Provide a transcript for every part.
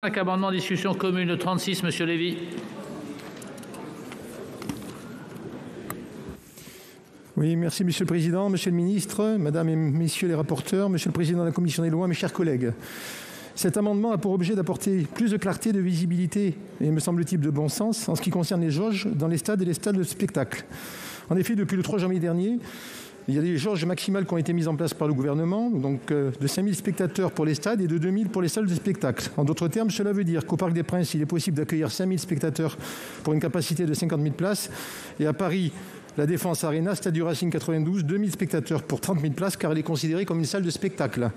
Amendement discussion commune 36, Monsieur Lévy. Oui, merci Monsieur le Président, Monsieur le Ministre, Madame et Messieurs les rapporteurs, Monsieur le Président de la Commission des lois, mes chers collègues. Cet amendement a pour objet d'apporter plus de clarté, de visibilité et, me semble-t-il, de bon sens en ce qui concerne les jauges dans les stades et les stades de spectacle. En effet, depuis le 3 janvier dernier, il y a des jauges maximales qui ont été mises en place par le gouvernement, donc de 5 000 spectateurs pour les stades et de 2 000 pour les salles de spectacle. En d'autres termes, cela veut dire qu'au Parc des Princes, il est possible d'accueillir 5 000 spectateurs pour une capacité de 50 000 places. Et à Paris, la Défense Arena, stade du Racing 92, 2 000 spectateurs pour 30 000 places car elle est considérée comme une salle de spectacle.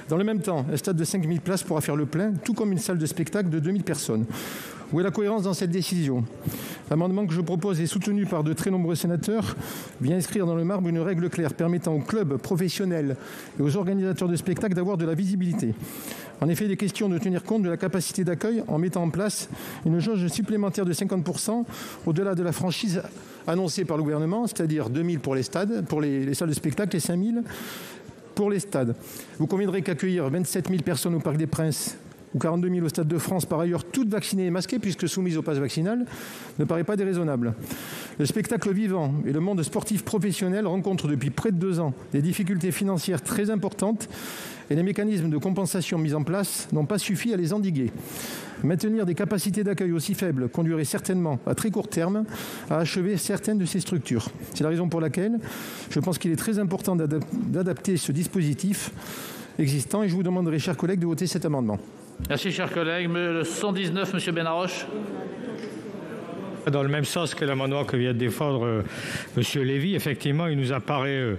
Dans le même temps, un stade de 5 000 places pourra faire le plein, tout comme une salle de spectacle de 2 000 personnes. Où est la cohérence dans cette décision ? L'amendement que je propose est soutenu par de très nombreux sénateurs, vient inscrire dans le marbre une règle claire permettant aux clubs professionnels et aux organisateurs de spectacles d'avoir de la visibilité. En effet, il est question de tenir compte de la capacité d'accueil en mettant en place une jauge supplémentaire de 50% au-delà de la franchise annoncée par le gouvernement, c'est-à-dire 2 000 pour les stades, pour les salles de spectacle et 5 000 pour les stades. Vous conviendrez qu'accueillir 27 000 personnes au Parc des Princes ou 42 000 au Stade de France, par ailleurs toutes vaccinées et masquées, puisque soumises au pass vaccinal, ne paraît pas déraisonnable. Le spectacle vivant et le monde sportif professionnel rencontrent depuis près de 2 ans des difficultés financières très importantes et les mécanismes de compensation mis en place n'ont pas suffi à les endiguer. Maintenir des capacités d'accueil aussi faibles conduirait certainement, à très court terme, à achever certaines de ces structures. C'est la raison pour laquelle je pense qu'il est très important d'adapter ce dispositif existant et je vous demanderai, chers collègues, de voter cet amendement. Merci, chers collègues. Le 119, Monsieur Benaroche. Dans le même sens que l'amendement que vient de défendre Monsieur Lévy, effectivement, il nous apparaît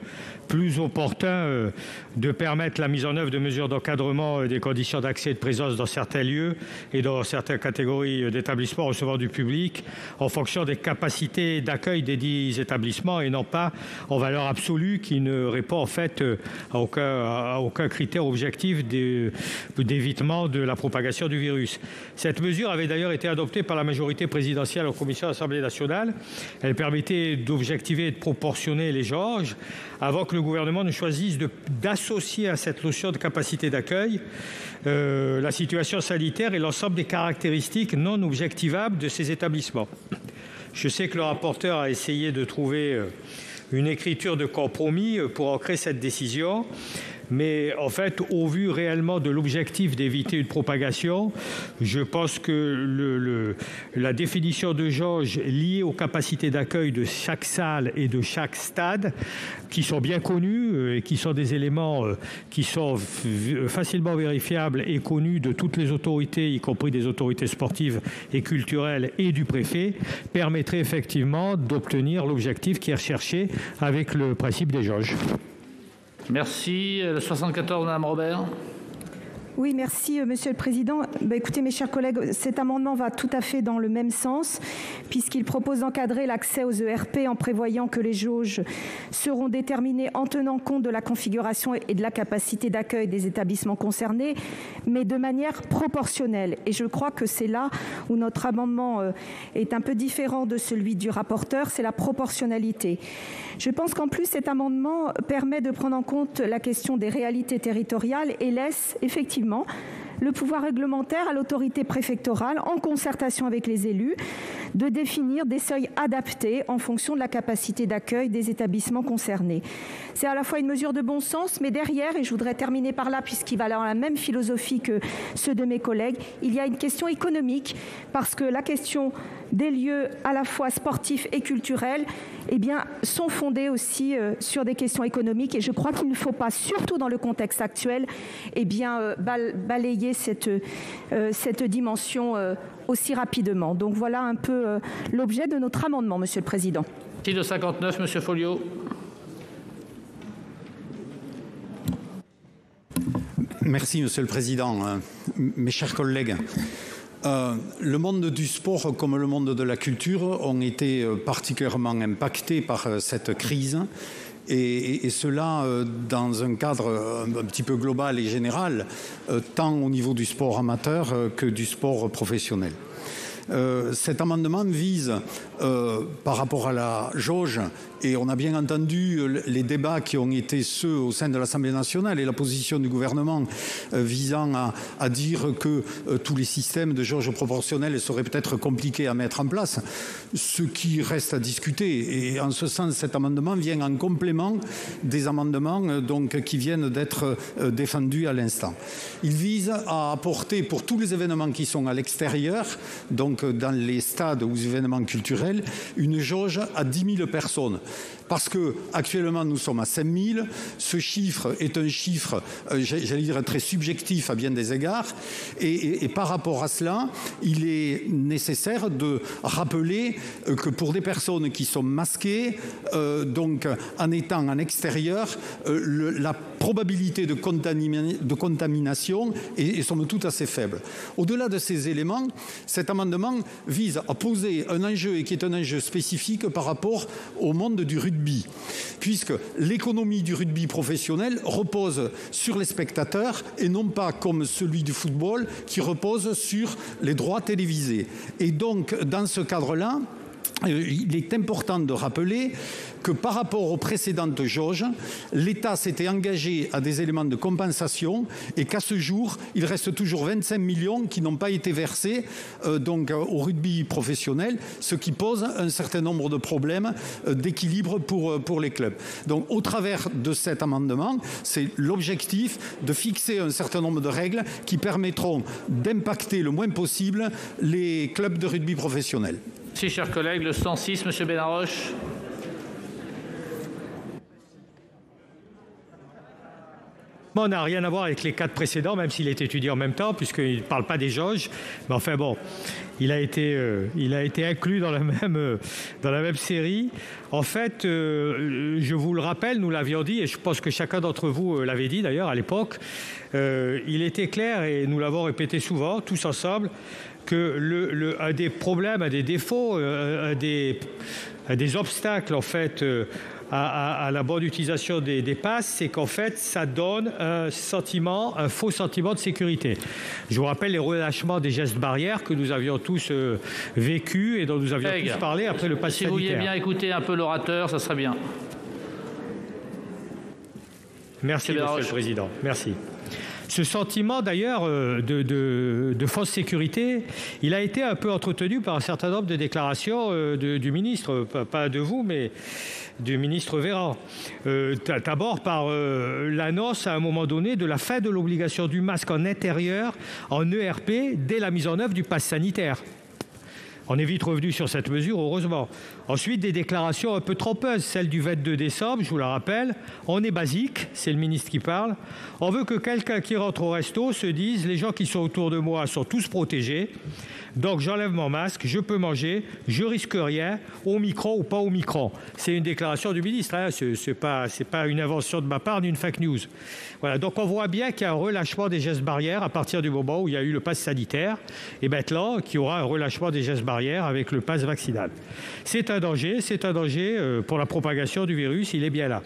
plus opportun de permettre la mise en œuvre de mesures d'encadrement des conditions d'accès et de présence dans certains lieux et dans certaines catégories d'établissements recevant du public en fonction des capacités d'accueil des dits établissements et non pas en valeur absolue qui ne répond en fait à aucun critère objectif d'évitement de la propagation du virus. Cette mesure avait d'ailleurs été adoptée par la majorité présidentielle en commission à l'Assemblée nationale. Elle permettait d'objectiver et de proportionner les jauges avant que le gouvernement ne choisisse d'associer à cette notion de capacité d'accueil la situation sanitaire et l'ensemble des caractéristiques non objectivables de ces établissements. Je sais que le rapporteur a essayé de trouver une écriture de compromis pour ancrer cette décision. Mais en fait, au vu réellement de l'objectif d'éviter une propagation, je pense que la définition de jauge liée aux capacités d'accueil de chaque salle et de chaque stade, qui sont bien connus et qui sont des éléments qui sont facilement vérifiables et connus de toutes les autorités, y compris des autorités sportives et culturelles et du préfet, permettrait effectivement d'obtenir l'objectif qui est recherché avec le principe des jauges. Merci. Le 74, Mme Robert. Oui, merci Monsieur le Président. Écoutez mes chers collègues, cet amendement va tout à fait dans le même sens puisqu'il propose d'encadrer l'accès aux ERP en prévoyant que les jauges seront déterminées en tenant compte de la configuration et de la capacité d'accueil des établissements concernés, mais de manière proportionnelle. Et je crois que c'est là où notre amendement est un peu différent de celui du rapporteur, c'est la proportionnalité. Je pense qu'en plus cet amendement permet de prendre en compte la question des réalités territoriales et laisse effectivement le pouvoir réglementaire à l'autorité préfectorale, en concertation avec les élus, de définir des seuils adaptés en fonction de la capacité d'accueil des établissements concernés. C'est à la fois une mesure de bon sens, mais derrière, et je voudrais terminer par là, puisqu'il va dans la même philosophie que ceux de mes collègues, il y a une question économique, parce que la question des lieux à la fois sportifs et culturels sont fondés aussi sur des questions économiques. Et je crois qu'il ne faut pas, surtout dans le contexte actuel, balayer cette dimension aussi rapidement. Donc voilà un peu l'objet de notre amendement, Monsieur le Président. Merci. Le 59, Monsieur Folliot. Merci, Monsieur le Président. Mes chers collègues, le monde du sport comme le monde de la culture ont été particulièrement impactés par cette crise et cela dans un cadre un petit peu global et général, tant au niveau du sport amateur que du sport professionnel. Cet amendement vise, par rapport à la jauge, et on a bien entendu les débats qui ont été ceux au sein de l'Assemblée nationale et la position du gouvernement visant à dire que tous les systèmes de jauge proportionnelle seraient peut-être compliqués à mettre en place, ce qui reste à discuter. Et en ce sens, cet amendement vient en complément des amendements qui viennent d'être défendus à l'instant. Il vise à apporter pour tous les événements qui sont à l'extérieur, donc dans les stades ou événements culturels, une jauge à 10 000 personnes. Parce qu'actuellement, nous sommes à 5 000. Ce chiffre est un chiffre, j'allais dire, très subjectif à bien des égards. Et par rapport à cela, il est nécessaire de rappeler que pour des personnes qui sont masquées, donc en étant en extérieur, la probabilité de contamination est somme toute assez faible. Au-delà de ces éléments, cet amendement vise à poser un enjeu, et qui est un enjeu spécifique par rapport au monde du rugby, puisque l'économie du rugby professionnel repose sur les spectateurs et non pas comme celui du football qui repose sur les droits télévisés. Et donc, dans ce cadre-là, il est important de rappeler que par rapport aux précédentes jauges, l'État s'était engagé à des éléments de compensation et qu'à ce jour, il reste toujours 25 millions qui n'ont pas été versés au rugby professionnel, ce qui pose un certain nombre de problèmes d'équilibre pour les clubs. Donc au travers de cet amendement, c'est l'objectif de fixer un certain nombre de règles qui permettront d'impacter le moins possible les clubs de rugby professionnels. Merci, chers collègues. Le 106, M. Benaroche. On n'a rien à voir avec les 4 précédents, même s'il est étudié en même temps, puisqu'il ne parle pas des jauges. Mais enfin bon, il a été inclus dans la même série. En fait, je vous le rappelle, nous l'avions dit, et je pense que chacun d'entre vous l'avait dit d'ailleurs à l'époque, il était clair, et nous l'avons répété souvent, tous ensemble, que un des problèmes, un des défauts, un des obstacles en fait à la bonne utilisation des passes, c'est qu'en fait ça donne un faux sentiment de sécurité. Je vous rappelle les relâchements des gestes barrières que nous avions tous vécu et dont nous avions tous parlé après le pass sanitaire. Si vous vouliez bien écouter un peu l'orateur, ça serait bien. Merci, Monsieur le Président. Merci. Ce sentiment d'ailleurs de fausse sécurité, il a été un peu entretenu par un certain nombre de déclarations du ministre, pas de vous, mais du ministre Véran. D'abord par l'annonce à un moment donné de la fin de l'obligation du masque en intérieur, en ERP, dès la mise en œuvre du pass sanitaire. On est vite revenu sur cette mesure, heureusement. Ensuite, des déclarations un peu trompeuses, celle du 22 décembre, je vous la rappelle. On est basique, c'est le ministre qui parle. On veut que quelqu'un qui rentre au resto se dise « les gens qui sont autour de moi sont tous protégés, donc j'enlève mon masque, je peux manger, je risque rien, au micron ou pas au micron ». C'est une déclaration du ministre, hein. C'est pas une invention de ma part ni une fake news. Voilà, donc on voit bien qu'il y a un relâchement des gestes barrières à partir du moment où il y a eu le pass sanitaire, et maintenant qu'il y aura un relâchement des gestes barrières avec le pass vaccinal. C'est un danger pour la propagation du virus, il est bien là.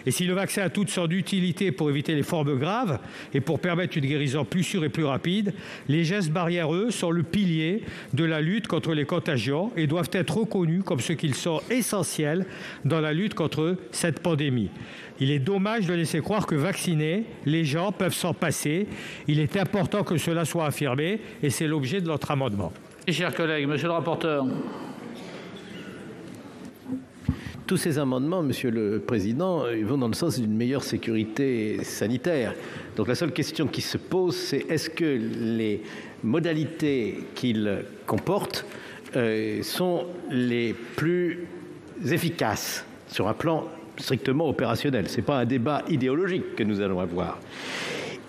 Et si le vaccin a toute son utilité pour éviter les formes graves et pour permettre une guérison plus sûre et plus rapide, les gestes barrières, eux, sont le pilier de la lutte contre les contagions et doivent être reconnus comme ce qu'ils sont essentiels dans la lutte contre cette pandémie. Il est dommage de laisser croire que vaccinés, les gens peuvent s'en passer. Il est important que cela soit affirmé et c'est l'objet de notre amendement. Chers collègues, monsieur le rapporteur. Tous ces amendements, Monsieur le Président, vont dans le sens d'une meilleure sécurité sanitaire. Donc la seule question qui se pose, c'est est-ce que les modalités qu'ils comportent sont les plus efficaces sur un plan strictement opérationnel. Ce n'est pas un débat idéologique que nous allons avoir.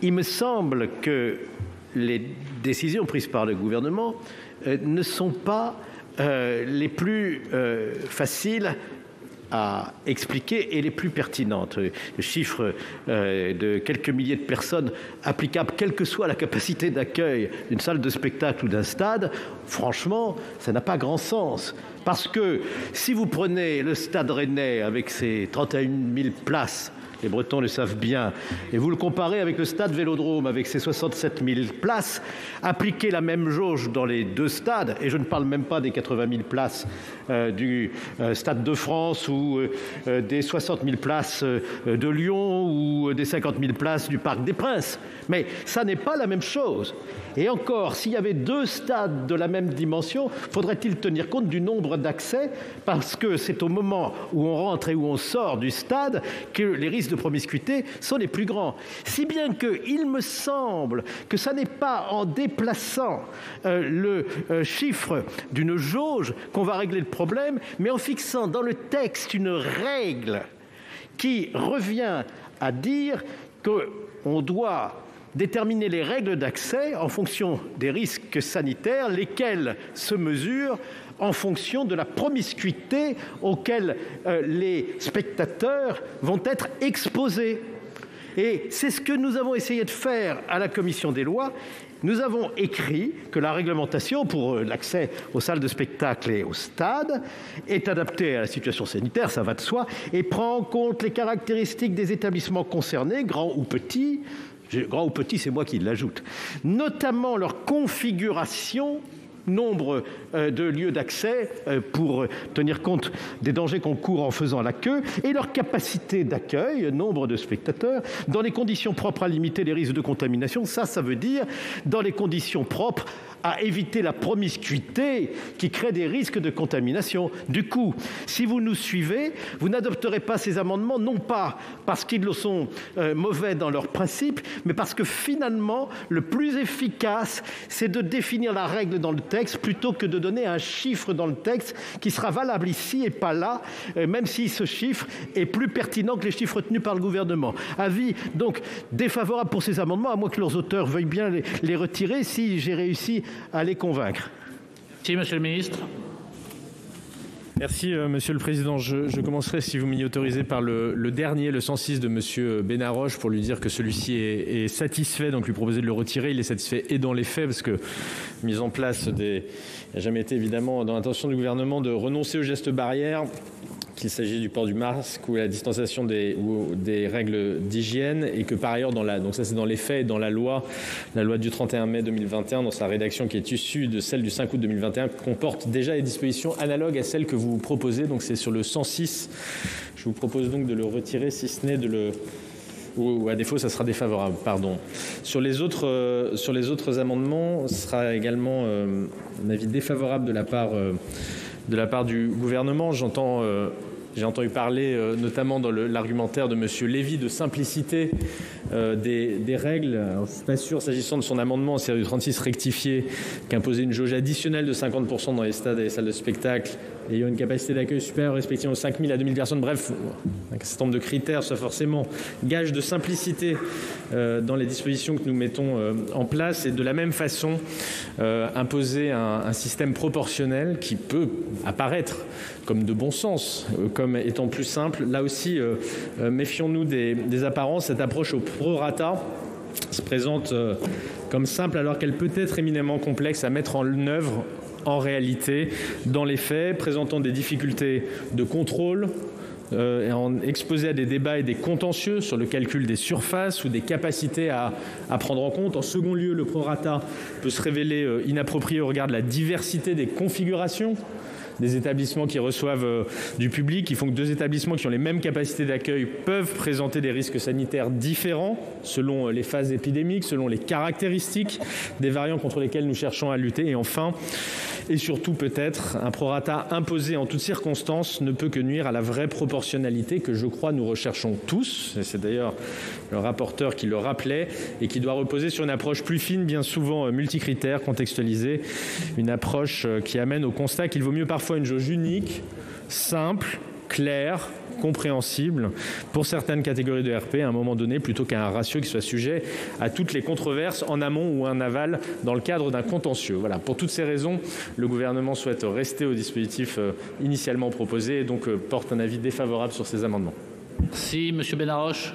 Il me semble que les décisions prises par le gouvernement ne sont pas les plus faciles à expliquer est les plus pertinentes. Le chiffre de quelques milliers de personnes applicable, quelle que soit la capacité d'accueil d'une salle de spectacle ou d'un stade, franchement, ça n'a pas grand sens. Parce que si vous prenez le Stade Rennais avec ses 31 000 places, les Bretons le savent bien, et vous le comparez avec le Stade Vélodrome avec ses 67 000 places, appliquez la même jauge dans les deux stades, et je ne parle même pas des 80 000 places du Stade de France ou des 60 000 places de Lyon ou des 50 000 places du Parc des Princes. Mais ça n'est pas la même chose. Et encore, s'il y avait deux stades de la même dimension, faudrait-il tenir compte du nombre d'accès, parce que c'est au moment où on rentre et où on sort du stade que les risques de promiscuité sont les plus grands. Si bien qu'il me semble que ça n'est pas en déplaçant le chiffre d'une jauge qu'on va régler le problème, mais en fixant dans le texte une règle qui revient à dire qu'on doit déterminer les règles d'accès en fonction des risques sanitaires, lesquels se mesurent en fonction de la promiscuité auquel les spectateurs vont être exposés. Et c'est ce que nous avons essayé de faire à la commission des lois. Nous avons écrit que la réglementation pour l'accès aux salles de spectacle et aux stades est adaptée à la situation sanitaire, ça va de soi, et prend en compte les caractéristiques des établissements concernés, grands ou petits. Grand ou petit, c'est moi qui l'ajoute. Notamment leur configuration, nombre de lieux d'accès pour tenir compte des dangers qu'on court en faisant la queue, et leur capacité d'accueil, nombre de spectateurs, dans les conditions propres à limiter les risques de contamination. Ça veut dire dans les conditions propres à éviter la promiscuité qui crée des risques de contamination. Du coup, si vous nous suivez, vous n'adopterez pas ces amendements, non pas parce qu'ils sont mauvais dans leur principe, mais parce que finalement, le plus efficace, c'est de définir la règle dans le texte plutôt que de donner un chiffre dans le texte qui sera valable ici et pas là, même si ce chiffre est plus pertinent que les chiffres retenus par le gouvernement. Avis donc défavorable pour ces amendements, à moins que leurs auteurs veuillent bien les retirer si j'ai réussi à les convaincre. Si, Monsieur le Ministre. Merci, Monsieur le Président. Je commencerai, si vous m'y autorisez, par le dernier, le 106 de Monsieur Benaroche, pour lui dire que celui-ci est satisfait, donc lui proposer de le retirer. Il est satisfait et dans les faits, parce que mise en place il n'y a jamais été évidemment dans l'intention du gouvernement de renoncer aux gestes barrières, qu'il s'agit du port du masque ou la distanciation ou des règles d'hygiène, et que par ailleurs, donc ça c'est dans les faits, dans la loi du 31 mai 2021, dans sa rédaction qui est issue de celle du 5 août 2021, comporte déjà des dispositions analogues à celles que vous proposez. Donc c'est sur le 106. Je vous propose donc de le retirer, si ce n'est de le... Ou à défaut, ça sera défavorable, pardon. Sur les autres amendements, ce sera également un avis défavorable de la part du gouvernement. J'ai entendu parler, notamment dans l'argumentaire de M. Lévy, de simplicité des règles. Alors, je ne suis pas sûr, s'agissant de son amendement en série 36 rectifié, qu'imposer une jauge additionnelle de 50% dans les stades et les salles de spectacle ayant une capacité d'accueil supérieure respectivement aux 5 000 à 2 000 personnes. Bref, un certain nombre de critères soit forcément gage de simplicité dans les dispositions que nous mettons en place, et de la même façon imposer un système proportionnel qui peut apparaître comme de bon sens, comme étant plus simple. Là aussi, méfions-nous des apparences. Cette approche au prorata se présente comme simple alors qu'elle peut être éminemment complexe à mettre en œuvre en réalité, dans les faits, présentant des difficultés de contrôle, exposé à des débats et des contentieux sur le calcul des surfaces ou des capacités à prendre en compte. En second lieu, le prorata peut se révéler inapproprié au regard de la diversité des configurations des établissements qui reçoivent du public, qui font que deux établissements qui ont les mêmes capacités d'accueil peuvent présenter des risques sanitaires différents selon les phases épidémiques, selon les caractéristiques des variants contre lesquels nous cherchons à lutter. Et enfin, et surtout peut-être, un prorata imposé en toutes circonstances ne peut que nuire à la vraie proportionnalité que je crois nous recherchons tous. Et c'est d'ailleurs le rapporteur qui le rappelait, et qui doit reposer sur une approche plus fine, bien souvent multicritère, contextualisée, une approche qui amène au constat qu'il vaut mieux parfois une jauge unique, simple, clair, compréhensible pour certaines catégories de RP à un moment donné, plutôt qu'un ratio qui soit sujet à toutes les controverses en amont ou en aval dans le cadre d'un contentieux. Voilà. Pour toutes ces raisons, le gouvernement souhaite rester au dispositif initialement proposé et donc porte un avis défavorable sur ces amendements. Merci, Monsieur Benaroche.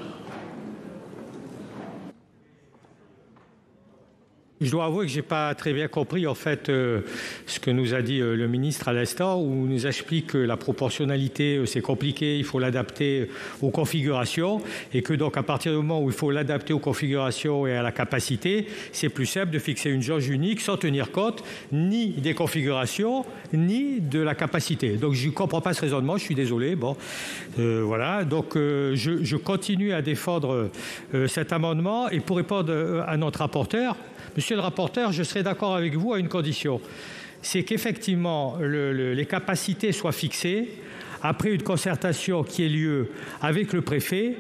Je dois avouer que je n'ai pas très bien compris en fait ce que nous a dit le ministre à l'instant, où il nous explique que la proportionnalité c'est compliqué, il faut l'adapter aux configurations et que donc à partir du moment où il faut l'adapter aux configurations et à la capacité, c'est plus simple de fixer une jauge unique sans tenir compte ni des configurations ni de la capacité. Donc je ne comprends pas ce raisonnement, je suis désolé. Bon, voilà, donc je continue à défendre cet amendement et pour répondre à notre rapporteur. Monsieur le rapporteur, je serai d'accord avec vous à une condition, c'est qu'effectivement les capacités soient fixées après une concertation qui ait lieu avec le préfet,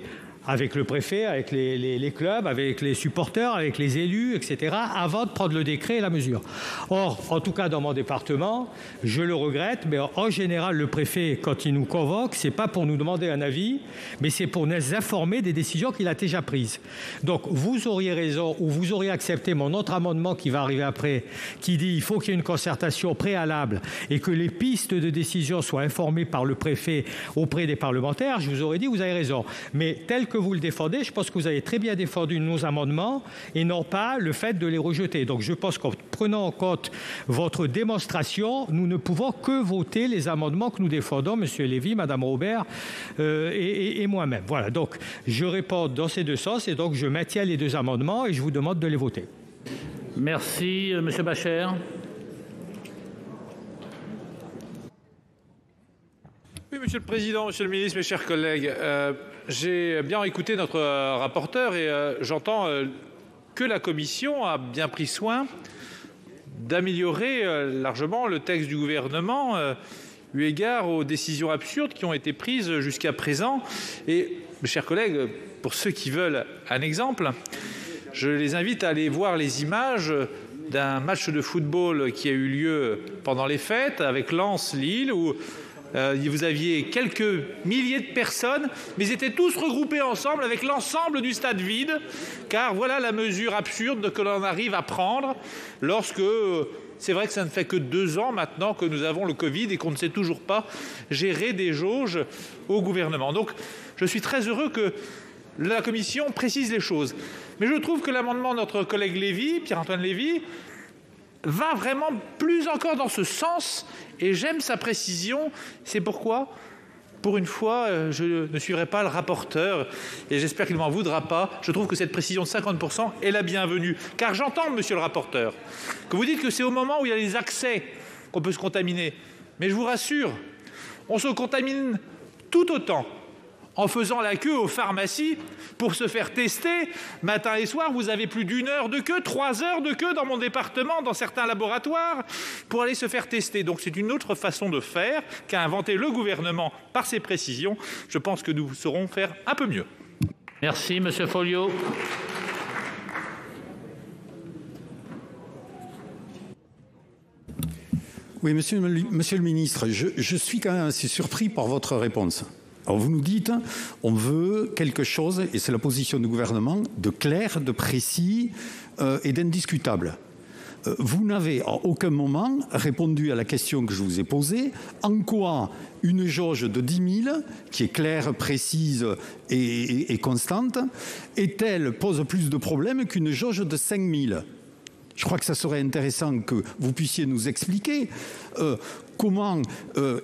avec les clubs, avec les supporters, avec les élus, etc., avant de prendre le décret et la mesure. Or, en tout cas dans mon département, je le regrette, mais en général, le préfet, quand il nous convoque, c'est pas pour nous demander un avis, mais c'est pour nous informer des décisions qu'il a déjà prises. Donc, vous auriez raison, ou vous auriez accepté mon autre amendement qui va arriver après, qui dit qu'il faut qu'il y ait une concertation préalable et que les pistes de décision soient informées par le préfet auprès des parlementaires, je vous aurais dit, vous avez raison. Mais tel que vous le défendez, je pense que vous avez très bien défendu nos amendements et non pas le fait de les rejeter. Donc je pense qu'en prenant en compte votre démonstration, nous ne pouvons que voter les amendements que nous défendons, Monsieur Lévy, Madame Robert et moi-même. Voilà, donc je réponds dans ces deux sens et donc je maintiens les deux amendements et je vous demande de les voter. Merci, Monsieur Bacher. Oui, Monsieur le Président, Monsieur le Ministre, mes chers collègues, j'ai bien écouté notre rapporteur et j'entends que la Commission a bien pris soin d'améliorer largement le texte du gouvernement eu égard aux décisions absurdes qui ont été prises jusqu'à présent. Et, mes chers collègues, pour ceux qui veulent un exemple, je les invite à aller voir les images d'un match de football qui a eu lieu pendant les fêtes avec Lens-Lille, où vous aviez quelques milliers de personnes, mais ils étaient tous regroupés ensemble avec l'ensemble du stade vide, car voilà la mesure absurde que l'on arrive à prendre lorsque, c'est vrai que ça ne fait que 2 ans maintenant que nous avons le Covid et qu'on ne sait toujours pas gérer des jauges au gouvernement. Donc je suis très heureux que la Commission précise les choses. Mais je trouve que l'amendement de notre collègue Lévy, Pierre-Antoine Lévy, va vraiment plus encore dans ce sens et j'aime sa précision. C'est pourquoi, pour une fois, je ne suivrai pas le rapporteur et j'espère qu'il ne m'en voudra pas. Je trouve que cette précision de 50% est la bienvenue. Car j'entends, monsieur le rapporteur, que vous dites que c'est au moment où il y a les accès qu'on peut se contaminer. Mais je vous rassure, on se contamine tout autant en faisant la queue aux pharmacies pour se faire tester. Matin et soir, vous avez plus d'1 heure de queue, 3 heures de queue dans mon département, dans certains laboratoires, pour aller se faire tester. Donc c'est une autre façon de faire qu'a inventé le gouvernement par ses précisions. Je pense que nous saurons faire un peu mieux. Merci, Monsieur Folliot. Oui, monsieur le ministre, je suis quand même assez surpris par votre réponse. Alors vous nous dites, on veut quelque chose, et c'est la position du gouvernement, de clair, de précis et d'indiscutable. Vous n'avez à aucun moment répondu à la question que je vous ai posée, en quoi une jauge de 10 000, qui est claire, précise et constante, pose plus de problèmes qu'une jauge de 5 000 ? Je crois que ça serait intéressant que vous puissiez nous expliquer comment,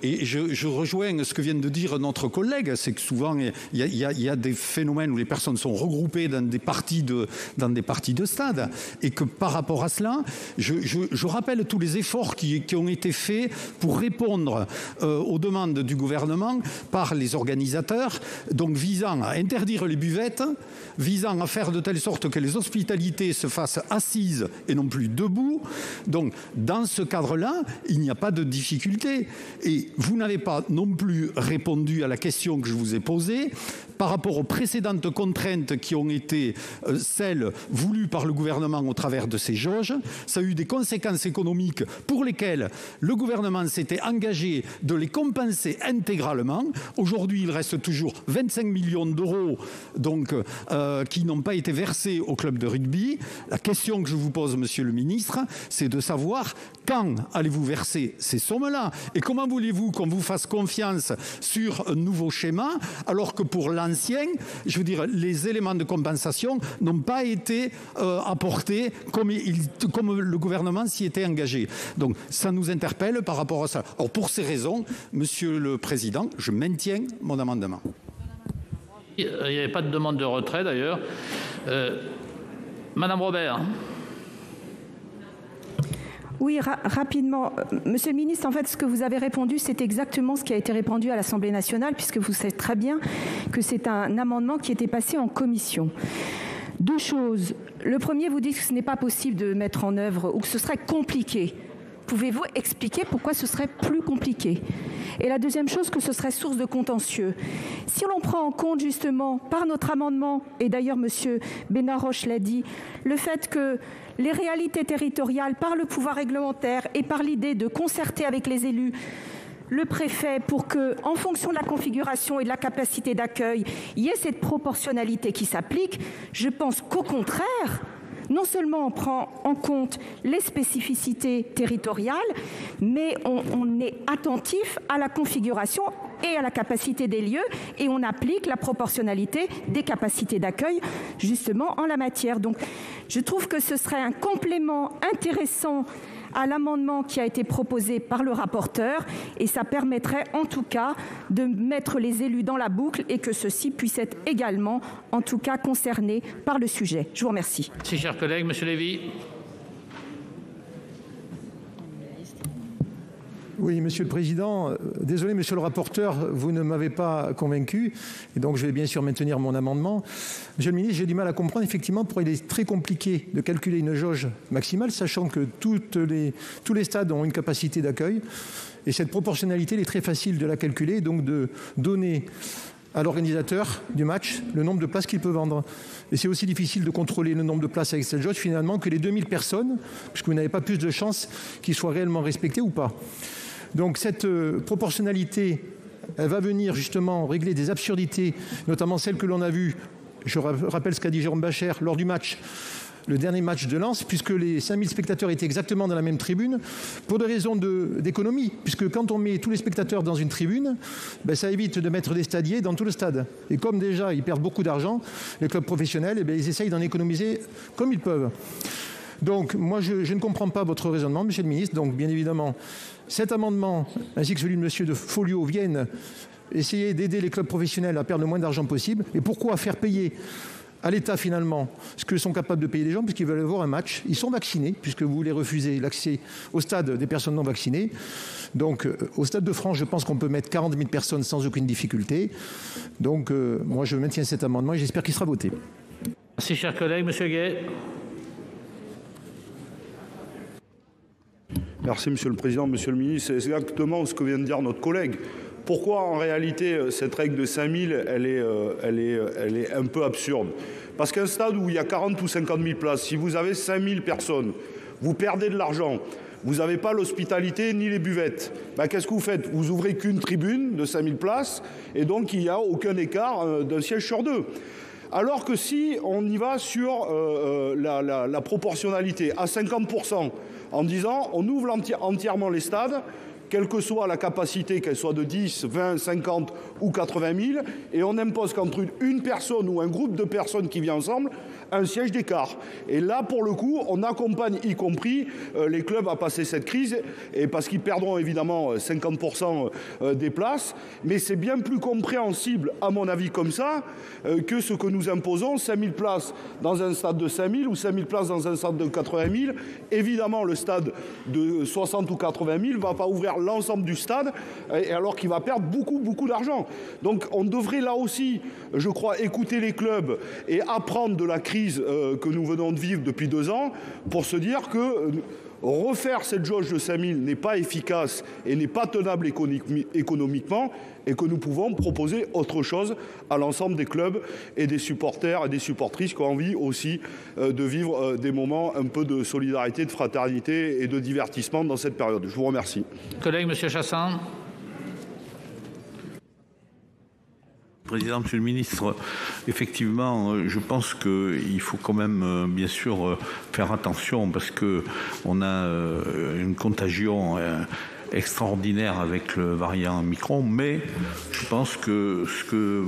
et je rejoins ce que vient de dire notre collègue, c'est que souvent il y a des phénomènes où les personnes sont regroupées dans des parties de stade, et que par rapport à cela, je rappelle tous les efforts qui ont été faits pour répondre aux demandes du gouvernement par les organisateurs, donc visant à interdire les buvettes, visant à faire de telle sorte que les hospitalités se fassent assises et non non plus debout. Donc, dans ce cadre-là, il n'y a pas de difficulté. Et vous n'avez pas non plus répondu à la question que je vous ai posée par rapport aux précédentes contraintes qui ont été celles voulues par le gouvernement au travers de ces jauges. Ça a eu des conséquences économiques pour lesquelles le gouvernement s'était engagé de les compenser intégralement. Aujourd'hui, il reste toujours 25 millions d'euros donc, qui n'ont pas été versés au club de rugby. La question que je vous pose, monsieur le ministre, c'est de savoir quand allez-vous verser ces sommes-là et comment voulez-vous qu'on vous fasse confiance sur un nouveau schéma alors que pour l'ancien, je veux dire, les éléments de compensation n'ont pas été apportés comme le gouvernement s'y était engagé. Donc ça nous interpelle par rapport à ça. Alors pour ces raisons, monsieur le Président, je maintiens mon amendement. Il n'y avait pas de demande de retrait d'ailleurs. Madame Robert. Oui, rapidement. Monsieur le ministre, en fait, ce que vous avez répondu, c'est exactement ce qui a été répondu à l'Assemblée nationale, puisque vous savez très bien que c'est un amendement qui était passé en commission. Deux choses. Le premier, vous dites que ce n'est pas possible de mettre en œuvre ou que ce serait compliqué. Pouvez-vous expliquer pourquoi ce serait plus compliqué ? Et la deuxième chose, que ce serait source de contentieux. Si l'on prend en compte justement par notre amendement, et d'ailleurs M. Benaroche l'a dit, le fait que les réalités territoriales, par le pouvoir réglementaire et par l'idée de concerter avec les élus, le préfet, pour que, en fonction de la configuration et de la capacité d'accueil, il y ait cette proportionnalité qui s'applique, je pense qu'au contraire, non seulement on prend en compte les spécificités territoriales, mais on est attentif à la configuration et à la capacité des lieux et on applique la proportionnalité des capacités d'accueil justement en la matière. Donc je trouve que ce serait un complément intéressant à l'amendement qui a été proposé par le rapporteur et ça permettrait en tout cas de mettre les élus dans la boucle et que ceux-ci puissent être également en tout cas concernés par le sujet. Je vous remercie. Merci, chers collègues. Monsieur Lévy. Oui, Monsieur le Président, désolé, Monsieur le rapporteur, vous ne m'avez pas convaincu, et donc je vais bien sûr maintenir mon amendement. Monsieur le ministre, j'ai du mal à comprendre effectivement pourquoi il est très compliqué de calculer une jauge maximale, sachant que tous les stades ont une capacité d'accueil, et cette proportionnalité, il est très facile de la calculer, donc de donner à l'organisateur du match le nombre de places qu'il peut vendre. Et c'est aussi difficile de contrôler le nombre de places avec cette jauge finalement que les 2000 personnes, puisque vous n'avez pas plus de chances qu'ils soient réellement respectés ou pas. Donc cette proportionnalité, elle va venir justement régler des absurdités, notamment celles que l'on a vues, je rappelle ce qu'a dit Jérôme Bacher, lors du match, le dernier match de Lens, puisque les 5000 spectateurs étaient exactement dans la même tribune, pour des raisons d'économie, puisque quand on met tous les spectateurs dans une tribune, ben ça évite de mettre des stadiers dans tout le stade. Et comme déjà ils perdent beaucoup d'argent, les clubs professionnels, eh bien, ils essayent d'en économiser comme ils peuvent. Donc moi je ne comprends pas votre raisonnement, Monsieur le Ministre, donc bien évidemment cet amendement ainsi que celui de Monsieur de Folliot viennent essayer d'aider les clubs professionnels à perdre le moins d'argent possible. Et pourquoi faire payer à l'État finalement ce que sont capables de payer les gens puisqu'ils veulent avoir un match. Ils sont vaccinés puisque vous voulez refuser l'accès au stade des personnes non vaccinées. Donc au Stade de France, je pense qu'on peut mettre 40 000 personnes sans aucune difficulté. Donc moi je maintiens cet amendement et j'espère qu'il sera voté. Merci chers collègues. Monsieur Gay. Merci Monsieur le Président, Monsieur le Ministre. C'est exactement ce que vient de dire notre collègue. Pourquoi en réalité cette règle de 5000 elle est un peu absurde? Parce qu'un stade où il y a 40 ou 50 000 places, si vous avez 5000 personnes, vous perdez de l'argent. Vous n'avez pas l'hospitalité ni les buvettes. Ben, qu'est-ce que vous faites? Vous ouvrez qu'une tribune de 5000 places et donc il n'y a aucun écart d'un siège sur deux. Alors que si on y va sur la proportionnalité à 50%, en disant on ouvre entièrement les stades, quelle que soit la capacité, qu'elle soit de 10, 20, 50 ou 80 000, et on impose qu'entre une personne ou un groupe de personnes qui vient ensemble, un siège d'écart. Et là, pour le coup, on accompagne y compris les clubs à passer cette crise, et parce qu'ils perdront évidemment 50% des places, mais c'est bien plus compréhensible, à mon avis, comme ça, que ce que nous imposons, 5000 places dans un stade de 5000 ou 5000 places dans un stade de 80 000. Évidemment, le stade de 60 ou 80 000 ne va pas ouvrir l'ensemble du stade, alors qu'il va perdre beaucoup d'argent. Donc on devrait là aussi, je crois, écouter les clubs et apprendre de la crise crise que nous venons de vivre depuis 2 ans pour se dire que refaire cette jauge de 5 000 n'est pas efficace et n'est pas tenable économiquement, et que nous pouvons proposer autre chose à l'ensemble des clubs et des supporters et des supportrices qui ont envie aussi de vivre des moments un peu de solidarité, de fraternité et de divertissement dans cette période. Je vous remercie. Collègue, Monsieur Chassaing. Président, Monsieur le Ministre, effectivement, je pense qu'il faut quand même, bien sûr, faire attention parce qu'on a une contagion extraordinaire avec le variant Omicron, mais je pense que ce que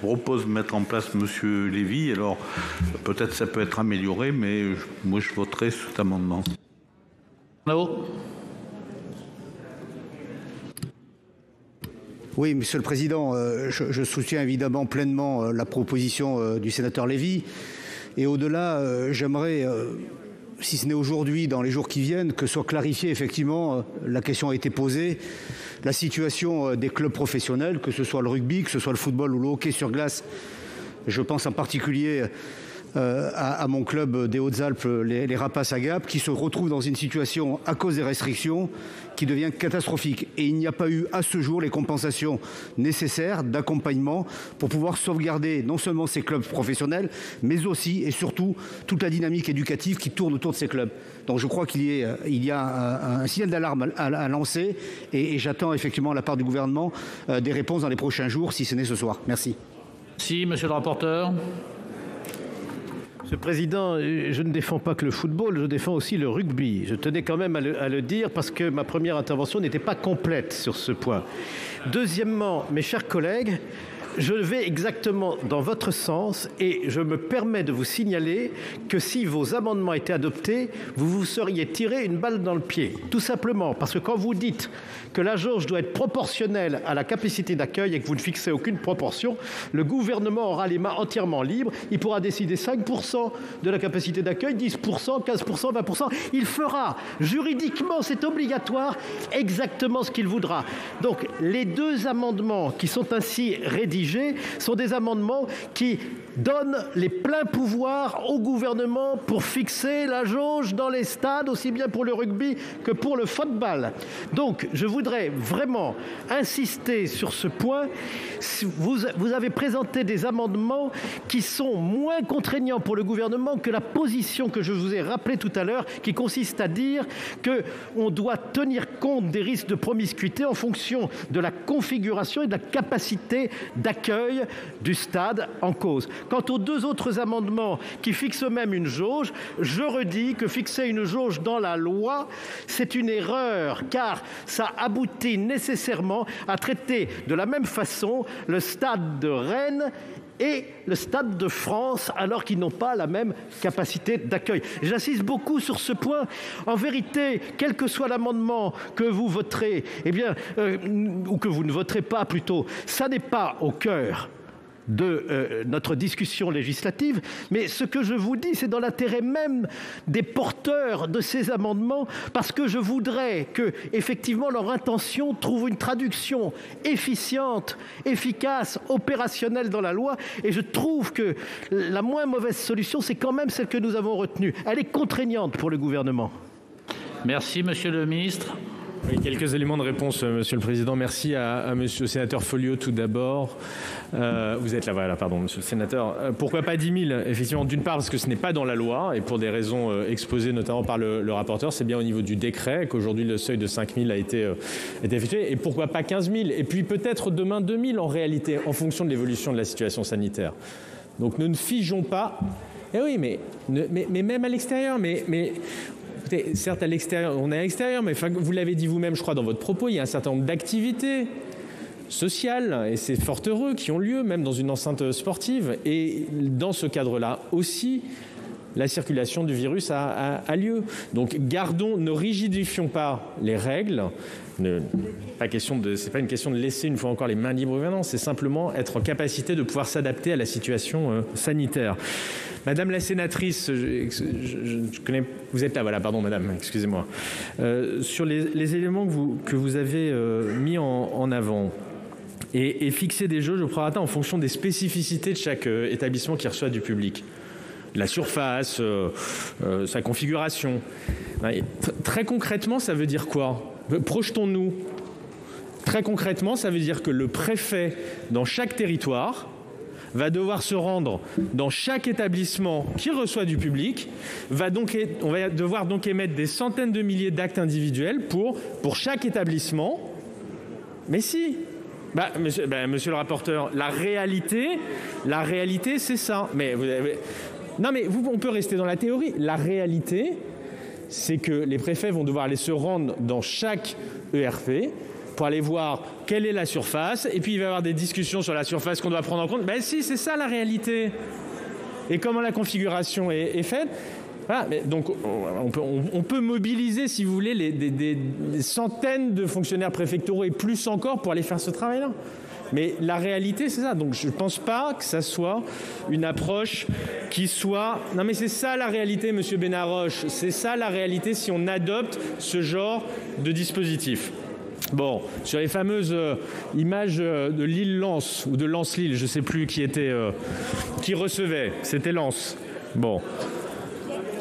propose de mettre en place Monsieur Lévy, alors peut-être ça peut être amélioré, mais moi je voterai cet amendement. Oui, Monsieur le Président, je soutiens évidemment pleinement la proposition du sénateur Lévy. Et au-delà, j'aimerais, si ce n'est aujourd'hui, dans les jours qui viennent, que soit clarifiée effectivement, la question a été posée, la situation des clubs professionnels, que ce soit le rugby, que ce soit le football ou le hockey sur glace. Je pense en particulier à mon club des Hautes-Alpes, les Rapaces à Gap, qui se retrouvent dans une situation, à cause des restrictions, qui devient catastrophique. Et il n'y a pas eu à ce jour les compensations nécessaires d'accompagnement pour pouvoir sauvegarder non seulement ces clubs professionnels, mais aussi et surtout toute la dynamique éducative qui tourne autour de ces clubs. Donc je crois qu'il y a un signal d'alarme à lancer et j'attends effectivement de la part du gouvernement des réponses dans les prochains jours, si ce n'est ce soir. Merci. Si, monsieur le rapporteur. Monsieur le Président, je ne défends pas que le football, je défends aussi le rugby. Je tenais quand même à le dire parce que ma première intervention n'était pas complète sur ce point. Deuxièmement, mes chers collègues, je vais exactement dans votre sens et je me permets de vous signaler que si vos amendements étaient adoptés, vous vous seriez tiré une balle dans le pied. Tout simplement parce que quand vous dites que la jauge doit être proportionnelle à la capacité d'accueil et que vous ne fixez aucune proportion, le gouvernement aura les mains entièrement libres. Il pourra décider 5% de la capacité d'accueil, 10%, 15%, 20%. Il fera juridiquement, c'est obligatoire, exactement ce qu'il voudra. Donc les deux amendements qui sont ainsi rédigés sont des amendements qui donnent les pleins pouvoirs au gouvernement pour fixer la jauge dans les stades, aussi bien pour le rugby que pour le football. Donc, je voudrais vraiment insister sur ce point. Vous avez présenté des amendements qui sont moins contraignants pour le gouvernement que la position que je vous ai rappelée tout à l'heure, qui consiste à dire qu'on doit tenir compte des risques de promiscuité en fonction de la configuration et de la capacité d'accueil du stade en cause. Quant aux deux autres amendements qui fixent eux-mêmes une jauge, je redis que fixer une jauge dans la loi, c'est une erreur, car ça aboutit nécessairement à traiter de la même façon le stade de Rennes et le Stade de France, alors qu'ils n'ont pas la même capacité d'accueil. J'insiste beaucoup sur ce point. En vérité, quel que soit l'amendement que vous voterez, ou que vous ne voterez pas plutôt, ça n'est pas au cœur de notre discussion législative, mais ce que je vous dis, c'est dans l'intérêt même des porteurs de ces amendements, parce que je voudrais que, effectivement, leur intention trouve une traduction efficiente, efficace, opérationnelle dans la loi, et je trouve que la moins mauvaise solution, c'est quand même celle que nous avons retenue. Elle est contraignante pour le gouvernement. Merci, Monsieur le Ministre. Oui, quelques éléments de réponse, Monsieur le Président. Merci à Monsieur le Sénateur Folliot tout d'abord. Vous êtes là, voilà, pardon, Monsieur le Sénateur. Pourquoi pas 10 000 ? Effectivement, d'une part parce que ce n'est pas dans la loi et pour des raisons exposées notamment par le rapporteur, c'est bien au niveau du décret qu'aujourd'hui le seuil de 5 000 a été effectué. Et pourquoi pas 15 000 ? Et puis peut-être demain 2 000 en réalité, en fonction de l'évolution de la situation sanitaire. Donc nous ne figeons pas. Eh oui, mais même à l'extérieur, certes, à l'extérieur, on est à l'extérieur, mais vous l'avez dit vous-même, je crois, dans votre propos, il y a un certain nombre d'activités sociales, et c'est fort heureux, qui ont lieu, même dans une enceinte sportive. Et dans ce cadre-là aussi, la circulation du virus a lieu. Donc ne rigidifions pas les règles. C'est pas une question de laisser une fois encore les mains libres au gouvernement, c'est simplement être en capacité de pouvoir s'adapter à la situation sanitaire. Madame la sénatrice, je connais, vous êtes là, voilà, pardon madame, excusez-moi. Sur les éléments que vous avez mis en avant, et fixer des jauges au prorata en fonction des spécificités de chaque établissement qui reçoit du public. La surface, sa configuration. Très concrètement, ça veut dire quoi? Projetons-nous. Très concrètement, ça veut dire que le préfet, dans chaque territoire, va devoir se rendre dans chaque établissement qui reçoit du public, on va devoir donc émettre des centaines de milliers d'actes individuels pour chaque établissement. Mais si, monsieur le rapporteur, la réalité, c'est ça. On peut rester dans la théorie. La réalité, c'est que les préfets vont devoir aller se rendre dans chaque ERP pour aller voir quelle est la surface, et puis il va y avoir des discussions sur la surface qu'on doit prendre en compte. Si, c'est ça la réalité. Et comment la configuration est faite. Voilà, donc on peut mobiliser, si vous voulez, des centaines de fonctionnaires préfectoraux et plus encore pour aller faire ce travail-là. Mais la réalité, c'est ça. Donc je ne pense pas que ça soit une approche qui soit... Non mais c'est ça la réalité, monsieur Benaroche. C'est ça la réalité si on adopte ce genre de dispositif. Bon, sur les fameuses images de Lille-Lens ou de Lens-Lille, je ne sais plus qui recevait, c'était Lens. Bon.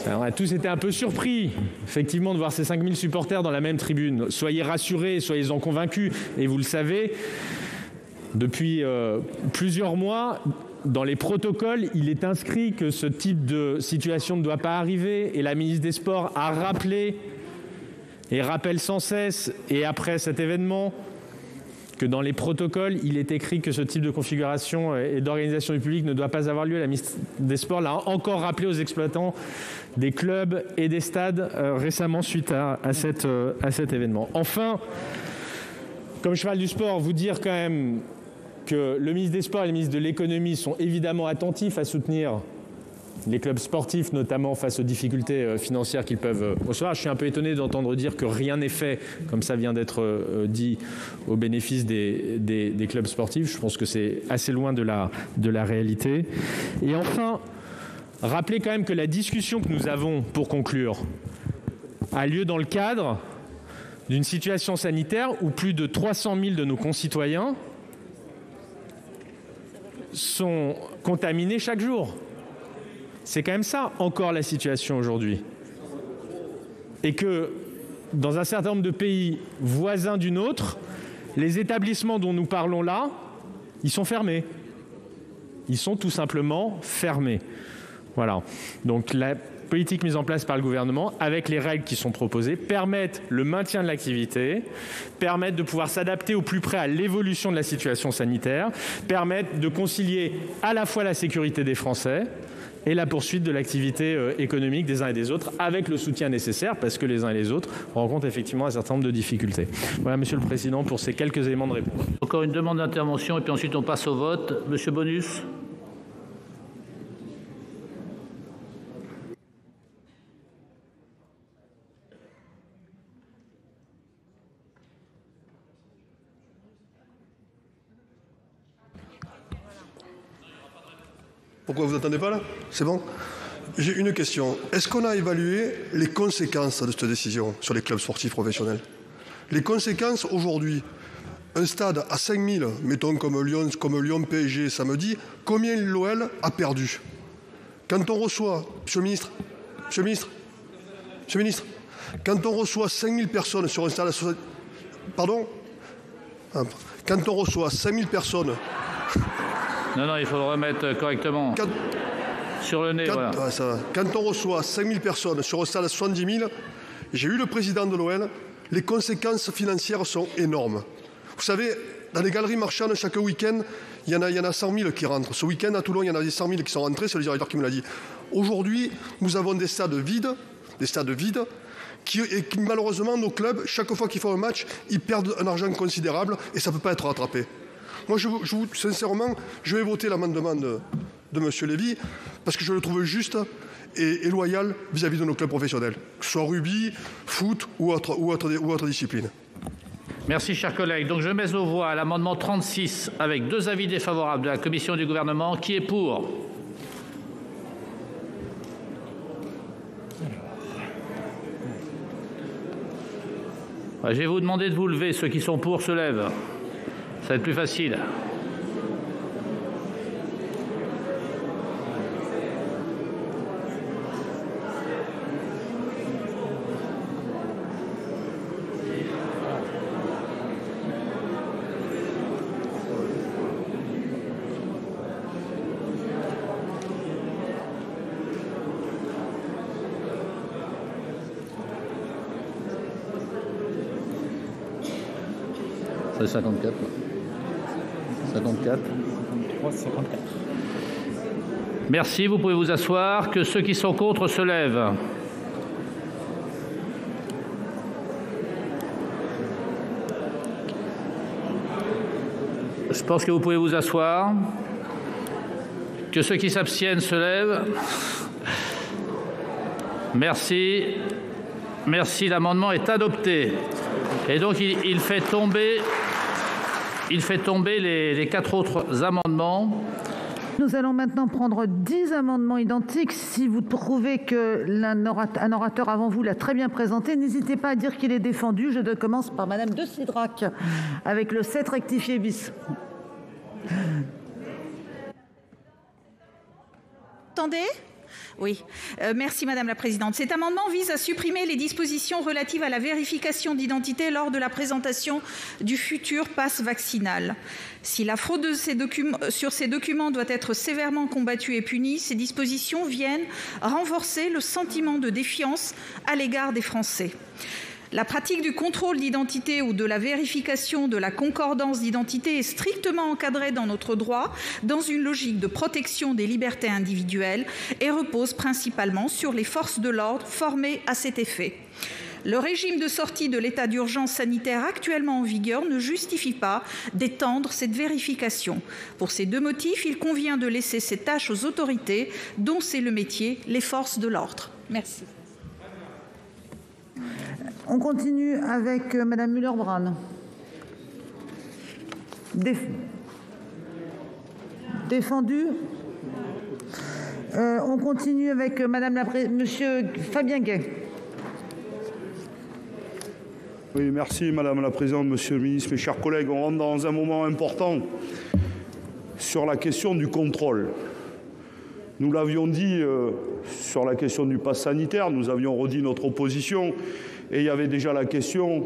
Alors, on a tous été un peu surpris, effectivement, de voir ces 5000 supporters dans la même tribune. Soyez rassurés, soyez-en convaincus. Et vous le savez, depuis plusieurs mois, dans les protocoles, il est inscrit que ce type de situation ne doit pas arriver. Et la ministre des Sports a rappelé et rappelle sans cesse, et après cet événement, que dans les protocoles, il est écrit que ce type de configuration et d'organisation du public ne doit pas avoir lieu. La ministre des Sports l'a encore rappelé aux exploitants des clubs et des stades récemment suite à cet événement. Enfin, comme cheval du sport, vous dire quand même que le ministre des Sports et le ministre de l'Économie sont évidemment attentifs à soutenir les clubs sportifs, notamment face aux difficultés financières qu'ils peuvent recevoir. Je suis un peu étonné d'entendre dire que rien n'est fait, comme ça vient d'être dit, au bénéfice des clubs sportifs. Je pense que c'est assez loin de la réalité. Et enfin, rappelez quand même que la discussion que nous avons, pour conclure, a lieu dans le cadre d'une situation sanitaire où plus de 300 000 de nos concitoyens sont contaminés chaque jour. C'est quand même ça, encore, la situation aujourd'hui. Et que, dans un certain nombre de pays voisins du nôtre, les établissements dont nous parlons là, ils sont fermés. Ils sont tout simplement fermés. Voilà. Donc la politique mise en place par le gouvernement, avec les règles qui sont proposées, permettent le maintien de l'activité, permettent de pouvoir s'adapter au plus près à l'évolution de la situation sanitaire, permettent de concilier à la fois la sécurité des Français et la poursuite de l'activité économique des uns et des autres, avec le soutien nécessaire, parce que les uns et les autres rencontrent effectivement un certain nombre de difficultés. Voilà, Monsieur le Président, pour ces quelques éléments de réponse. Encore une demande d'intervention, et puis ensuite on passe au vote. Monsieur Bonus. Pourquoi vous n'entendez pas là? C'est bon? J'ai une question. Est-ce qu'on a évalué les conséquences de cette décision sur les clubs sportifs professionnels? Les conséquences aujourd'hui, un stade à 5000, mettons comme Lyon PSG samedi, combien l'OL a perdu? Quand on reçoit, Monsieur le Ministre, quand on reçoit 5000 personnes sur un stade, pardon? Quand on reçoit 5000 personnes... Non, il faut le remettre correctement. Sur le nez, voilà. Ouais, ça va. Quand on reçoit 5000 personnes sur un stade à 70 000, j'ai eu le président de l'OL, les conséquences financières sont énormes. Vous savez, dans les galeries marchandes, chaque week-end, il y en a 100 000 qui rentrent. Ce week-end, à Toulon, il y en a 100 000 qui sont rentrés, c'est le directeur qui me l'a dit. Aujourd'hui, nous avons des stades vides, qui malheureusement, nos clubs, chaque fois qu'ils font un match, ils perdent un argent considérable et ça ne peut pas être rattrapé. Moi, sincèrement, je vais voter l'amendement de M. Lévy parce que je le trouve juste et loyal vis-à-vis de nos clubs professionnels, que ce soit rugby, foot ou autre discipline. Merci, chers collègues. Donc, je mets aux voix l'amendement 36 avec 2 avis défavorables de la Commission et du gouvernement. Qui est pour? Je vais vous demander de vous lever. Ceux qui sont pour se lèvent. Ça va être plus facile. C'est 54. 54. 54. Merci, vous pouvez vous asseoir. Que ceux qui sont contre se lèvent. Je pense que vous pouvez vous asseoir. Que ceux qui s'abstiennent se lèvent. Merci. Merci, l'amendement est adopté. Et donc, il fait tomber les 4 autres amendements. Nous allons maintenant prendre 10 amendements identiques. Si vous trouvez qu'un orateur avant vous l'a très bien présenté, n'hésitez pas à dire qu'il est défendu. Je commence par Madame de Cidrac avec le 7 rectifié bis. Attendez ? Oui, merci Madame la Présidente. Cet amendement vise à supprimer les dispositions relatives à la vérification d'identité lors de la présentation du futur pass vaccinal. Si la fraude sur ces documents doit être sévèrement combattue et punie, ces dispositions viennent renforcer le sentiment de défiance à l'égard des Français. La pratique du contrôle d'identité ou de la vérification de la concordance d'identité est strictement encadrée dans notre droit, dans une logique de protection des libertés individuelles et repose principalement sur les forces de l'ordre formées à cet effet. Le régime de sortie de l'état d'urgence sanitaire actuellement en vigueur ne justifie pas d'étendre cette vérification. Pour ces 2 motifs, il convient de laisser cette tâche aux autorités dont c'est le métier, les forces de l'ordre. Merci. On continue avec Madame Müller-Bronn. Défendu. On continue avec Monsieur Fabien Gay. Oui, merci Madame la Présidente, Monsieur le Ministre, mes chers collègues. On rentre dans un moment important sur la question du contrôle. Nous l'avions dit sur la question du pass sanitaire, nous avions redit notre opposition et il y avait déjà la question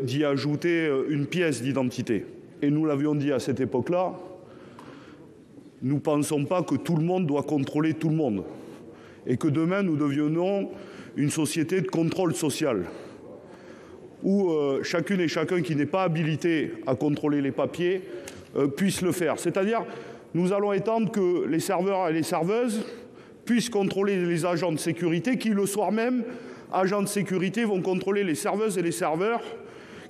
d'y ajouter une pièce d'identité. Et nous l'avions dit à cette époque-là, nous ne pensons pas que tout le monde doit contrôler tout le monde et que demain nous devions une société de contrôle social où chacune et chacun qui n'est pas habilité à contrôler les papiers puisse le faire. C'est-à-dire, nous allons étendre que les serveurs et les serveuses puissent contrôler les agents de sécurité qui, le soir même, agents de sécurité vont contrôler les serveuses et les serveurs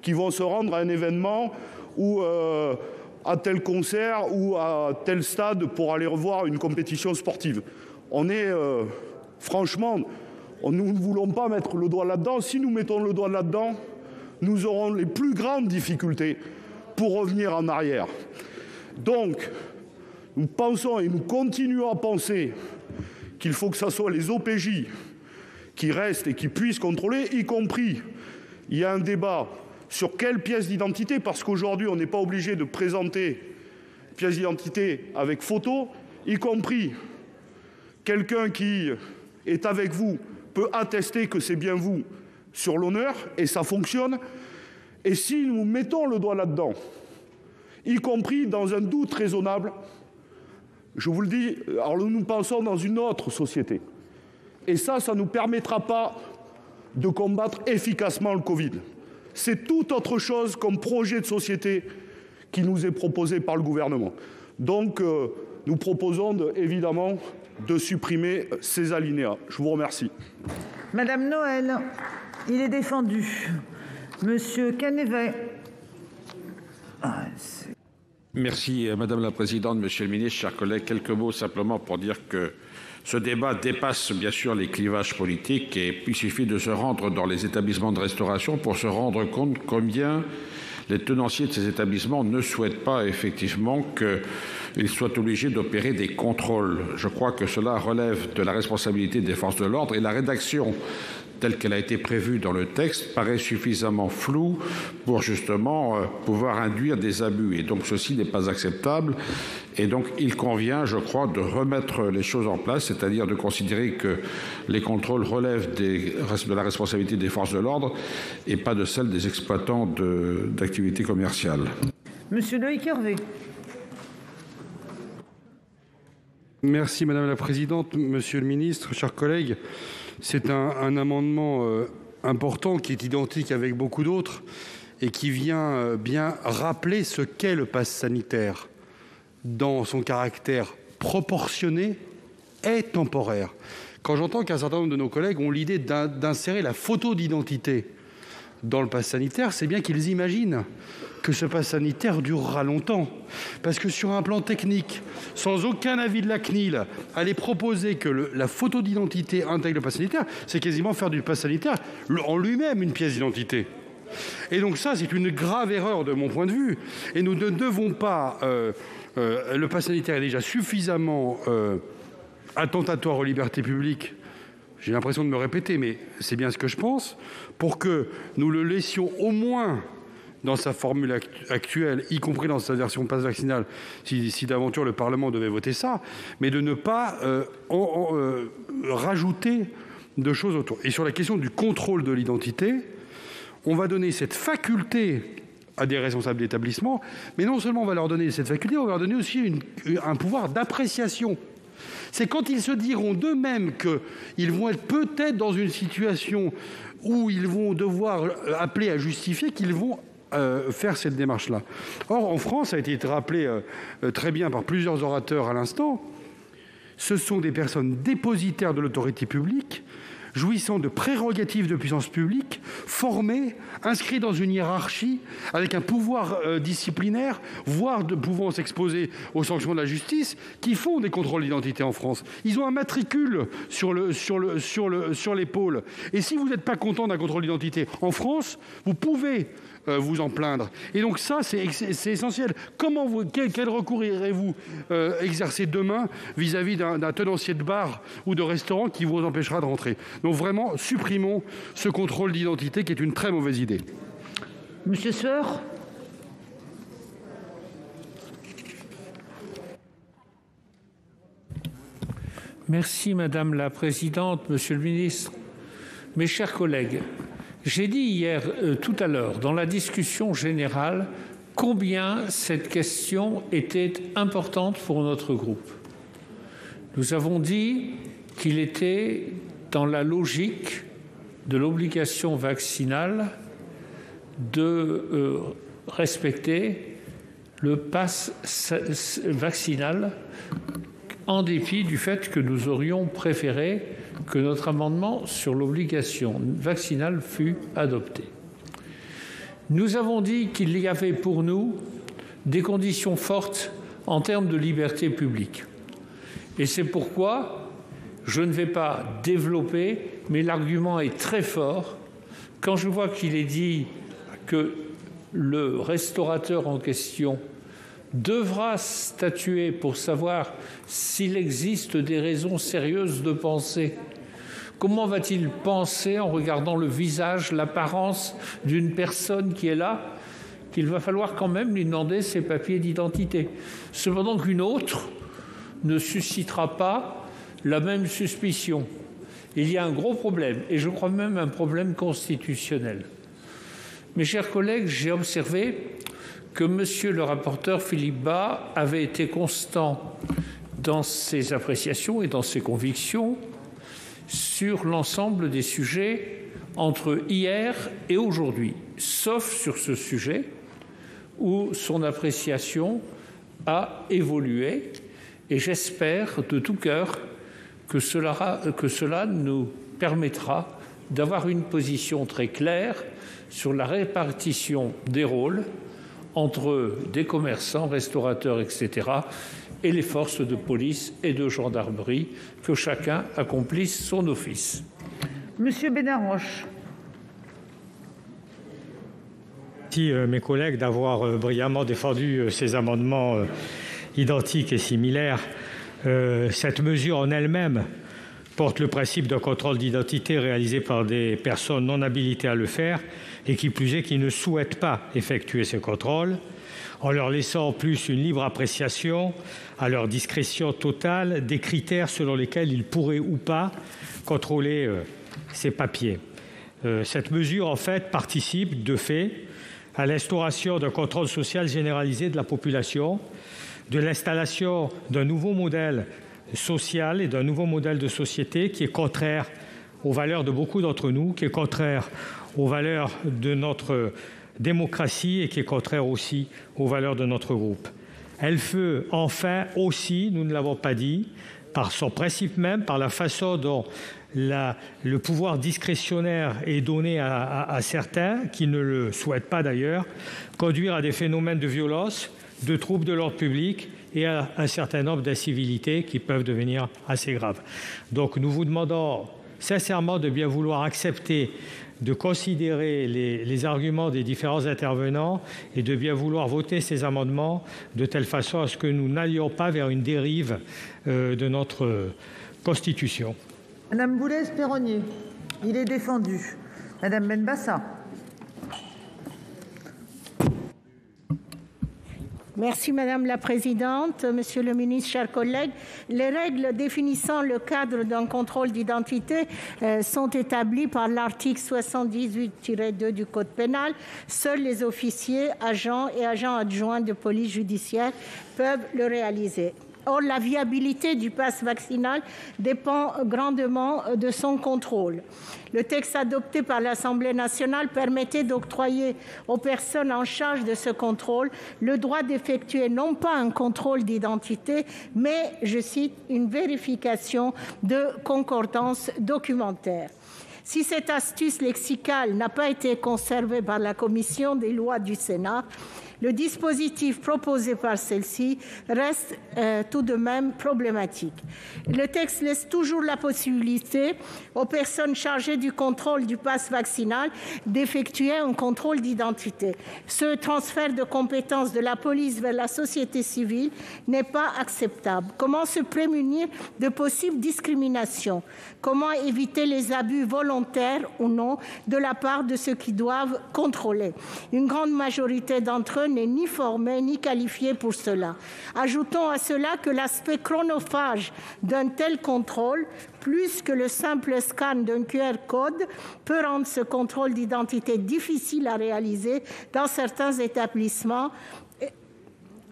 qui vont se rendre à un événement ou à tel concert ou à tel stade pour aller revoir une compétition sportive. On est, franchement, nous ne voulons pas mettre le doigt là-dedans. Si nous mettons le doigt là-dedans, nous aurons les plus grandes difficultés pour revenir en arrière. Donc, nous pensons et nous continuons à penser qu'il faut que ce soit les OPJ qui restent et qui puissent contrôler, y compris, il y a un débat sur quelle pièce d'identité, parce qu'aujourd'hui, on n'est pas obligé de présenter pièce d'identité avec photo, y compris quelqu'un qui est avec vous peut attester que c'est bien vous sur l'honneur, et ça fonctionne. Et si nous mettons le doigt là-dedans, y compris dans un doute raisonnable, je vous le dis, alors nous pensons dans une autre société. Et ça ne nous permettra pas de combattre efficacement le Covid. C'est tout autre chose comme projet de société qui nous est proposé par le gouvernement. Donc, nous proposons évidemment de supprimer ces alinéas. Je vous remercie. Madame Noël, il est défendu. Monsieur Canevet. Merci Madame la Présidente, Monsieur le Ministre, chers collègues. Quelques mots simplement pour dire que ce débat dépasse bien sûr les clivages politiques et il suffit de se rendre dans les établissements de restauration pour se rendre compte combien les tenanciers de ces établissements ne souhaitent pas effectivement qu'ils soient obligés d'opérer des contrôles. Je crois que cela relève de la responsabilité des forces de l'ordre et la rédaction telle qu'elle a été prévue dans le texte, paraît suffisamment floue pour justement pouvoir induire des abus. Et donc ceci n'est pas acceptable. Et donc il convient, je crois, de remettre les choses en place, c'est-à-dire de considérer que les contrôles relèvent de la responsabilité des forces de l'ordre et pas de celle des exploitants d'activités commerciales. Monsieur Loïc Hervé. Merci Madame la Présidente, Monsieur le Ministre, chers collègues. C'est un amendement important qui est identique avec beaucoup d'autres et qui vient bien rappeler ce qu'est le pass sanitaire dans son caractère proportionné et temporaire. Quand j'entends qu'un certain nombre de nos collègues ont l'idée d'insérer la photo d'identité dans le pass sanitaire, c'est bien qu'ils imaginent que ce pass sanitaire durera longtemps. Parce que sur un plan technique, sans aucun avis de la CNIL, aller proposer que la photo d'identité intègre le pass sanitaire, c'est quasiment faire du pass sanitaire en lui-même une pièce d'identité. Et donc ça, c'est une grave erreur de mon point de vue. Et nous ne devons pas... le pass sanitaire est déjà suffisamment attentatoire aux libertés publiques. J'ai l'impression de me répéter, mais c'est bien ce que je pense, pour que nous le laissions au moins dans sa formule actuelle, y compris dans sa version passe vaccinale, si d'aventure le Parlement devait voter ça, mais de ne pas rajouter de choses autour. Et sur la question du contrôle de l'identité, on va donner cette faculté à des responsables d'établissement, mais non seulement on va leur donner cette faculté, on va leur donner aussi un pouvoir d'appréciation. C'est quand ils se diront d'eux-mêmes qu'ils vont être peut-être dans une situation où ils vont devoir appeler à justifier qu'ils vont faire cette démarche-là. Or, en France, ça a été rappelé très bien par plusieurs orateurs à l'instant, ce sont des personnes dépositaires de l'autorité publique, jouissant de prérogatives de puissance publique, formés, inscrits dans une hiérarchie, avec un pouvoir disciplinaire, voire pouvant s'exposer aux sanctions de la justice, qui font des contrôles d'identité en France. Ils ont un matricule sur l'épaule. Et si vous n'êtes pas content d'un contrôle d'identité en France, vous pouvez vous en plaindre. Et donc ça, c'est essentiel. Quel recours irez-vous exercer demain vis-à-vis d'un tenancier de bar ou de restaurant qui vous empêchera de rentrer? Donc vraiment, supprimons ce contrôle d'identité qui est une très mauvaise idée. Monsieur Sueur. Merci Madame la Présidente, Monsieur le Ministre, mes chers collègues. J'ai dit hier, tout à l'heure, dans la discussion générale, combien cette question était importante pour notre groupe. Nous avons dit qu'il était dans la logique de l'obligation vaccinale de respecter le pass vaccinal, en dépit du fait que nous aurions préféré que notre amendement sur l'obligation vaccinale fût adopté. Nous avons dit qu'il y avait pour nous des conditions fortes en termes de liberté publique. Et c'est pourquoi je ne vais pas développer, mais l'argument est très fort. Quand je vois qu'il est dit que le restaurateur en question devra statuer pour savoir s'il existe des raisons sérieuses de penser. Comment va-t-il penser en regardant le visage, l'apparence d'une personne qui est là, qu'il va falloir quand même lui demander ses papiers d'identité? Cependant qu'une autre ne suscitera pas la même suspicion. Il y a un gros problème, et je crois même un problème constitutionnel. Mes chers collègues, j'ai observé que Monsieur le rapporteur Philippe Bas avait été constant dans ses appréciations et dans ses convictions sur l'ensemble des sujets entre hier et aujourd'hui, sauf sur ce sujet où son appréciation a évolué. Et j'espère de tout cœur que cela nous permettra d'avoir une position très claire sur la répartition des rôles entre des commerçants, restaurateurs, etc., et les forces de police et de gendarmerie, que chacun accomplisse son office. Monsieur Benarroche. Merci mes collègues d'avoir brillamment défendu ces amendements identiques et similaires. Cette mesure en elle-même porte le principe d'un contrôle d'identité réalisé par des personnes non habilitées à le faire et qui plus est qui ne souhaitent pas effectuer ce contrôle, en leur laissant en plus une libre appréciation, à leur discrétion totale, des critères selon lesquels ils pourraient ou pas contrôler ces papiers. Cette mesure, en fait, participe de fait à l'instauration d'un contrôle social généralisé de la population, de l'installation d'un nouveau modèle social et d'un nouveau modèle de société qui est contraire aux valeurs de beaucoup d'entre nous, qui est contraire aux valeurs de notre démocratie et qui est contraire aussi aux valeurs de notre groupe. Elle veut enfin aussi, nous ne l'avons pas dit, par son principe même, par la façon dont le pouvoir discrétionnaire est donné à certains, qui ne le souhaitent pas d'ailleurs, conduire à des phénomènes de violence, de troubles de l'ordre public et à un certain nombre d'incivilités qui peuvent devenir assez graves. Donc nous vous demandons sincèrement de bien vouloir accepter de considérer les arguments des différents intervenants et de bien vouloir voter ces amendements de telle façon à ce que nous n'allions pas vers une dérive de notre Constitution. Madame Boulay-Espéronnier, il est défendu. Madame Benbassa. Merci Madame la Présidente, Monsieur le Ministre, chers collègues. Les règles définissant le cadre d'un contrôle d'identité sont établies par l'article 78-2 du Code pénal. Seuls les officiers, agents et agents adjoints de police judiciaire peuvent le réaliser. Or, la viabilité du pass vaccinal dépend grandement de son contrôle. Le texte adopté par l'Assemblée nationale permettait d'octroyer aux personnes en charge de ce contrôle le droit d'effectuer non pas un contrôle d'identité, mais, je cite, une vérification de concordance documentaire. Si cette astuce lexicale n'a pas été conservée par la commission des lois du Sénat, le dispositif proposé par celle-ci reste tout de même problématique. Le texte laisse toujours la possibilité aux personnes chargées du contrôle du pass vaccinal d'effectuer un contrôle d'identité. Ce transfert de compétences de la police vers la société civile n'est pas acceptable. Comment se prémunir de possibles discriminations? Comment éviter les abus volontaires ou non de la part de ceux qui doivent contrôler? Une grande majorité d'entre eux n'est ni formée ni qualifiée pour cela. Ajoutons à cela que l'aspect chronophage d'un tel contrôle, plus que le simple scan d'un QR code, peut rendre ce contrôle d'identité difficile à réaliser dans certains établissements.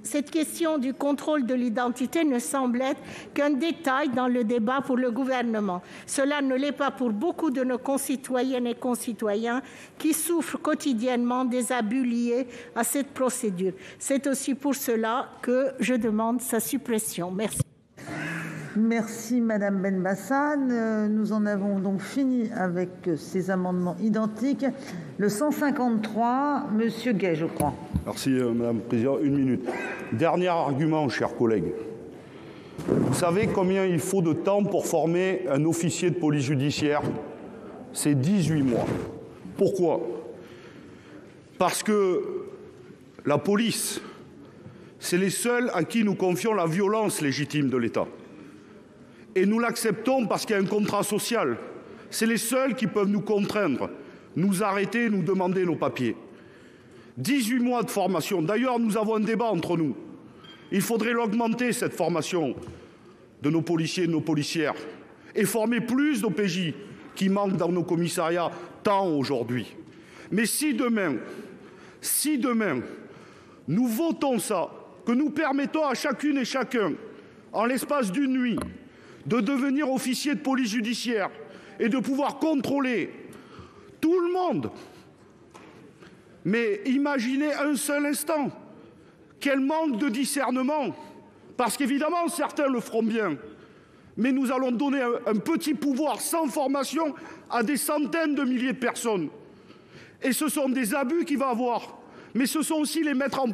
Cette question du contrôle de l'identité ne semble être qu'un détail dans le débat pour le gouvernement. Cela ne l'est pas pour beaucoup de nos concitoyennes et concitoyens qui souffrent quotidiennement des abus liés à cette procédure. C'est aussi pour cela que je demande sa suppression. Merci. Merci Madame Benbassa. Nous en avons donc fini avec ces amendements identiques. Le 153, Monsieur Gay, je crois. Merci Madame la Présidente. Une minute. Dernier argument, chers collègues. Vous savez combien il faut de temps pour former un officier de police judiciaire? C'est 18 mois. Pourquoi? Parce que la police, c'est les seuls à qui nous confions la violence légitime de l'État. Et nous l'acceptons parce qu'il y a un contrat social. C'est les seuls qui peuvent nous contraindre, nous arrêter, nous demander nos papiers. 18 mois de formation. D'ailleurs, nous avons un débat entre nous. Il faudrait l'augmenter, cette formation de nos policiers et de nos policières, et former plus d'OPJ qui manquent dans nos commissariats tant aujourd'hui. Mais si demain, nous votons ça, que nous permettons à chacune et chacun, en l'espace d'une nuit, de devenir officier de police judiciaire et de pouvoir contrôler tout le monde. Mais imaginez un seul instant quel manque de discernement. Parce qu'évidemment, certains le feront bien. Mais nous allons donner un petit pouvoir sans formation à des centaines de milliers de personnes. Et ce sont des abus qu'il va avoir. Mais ce sont aussi les mettre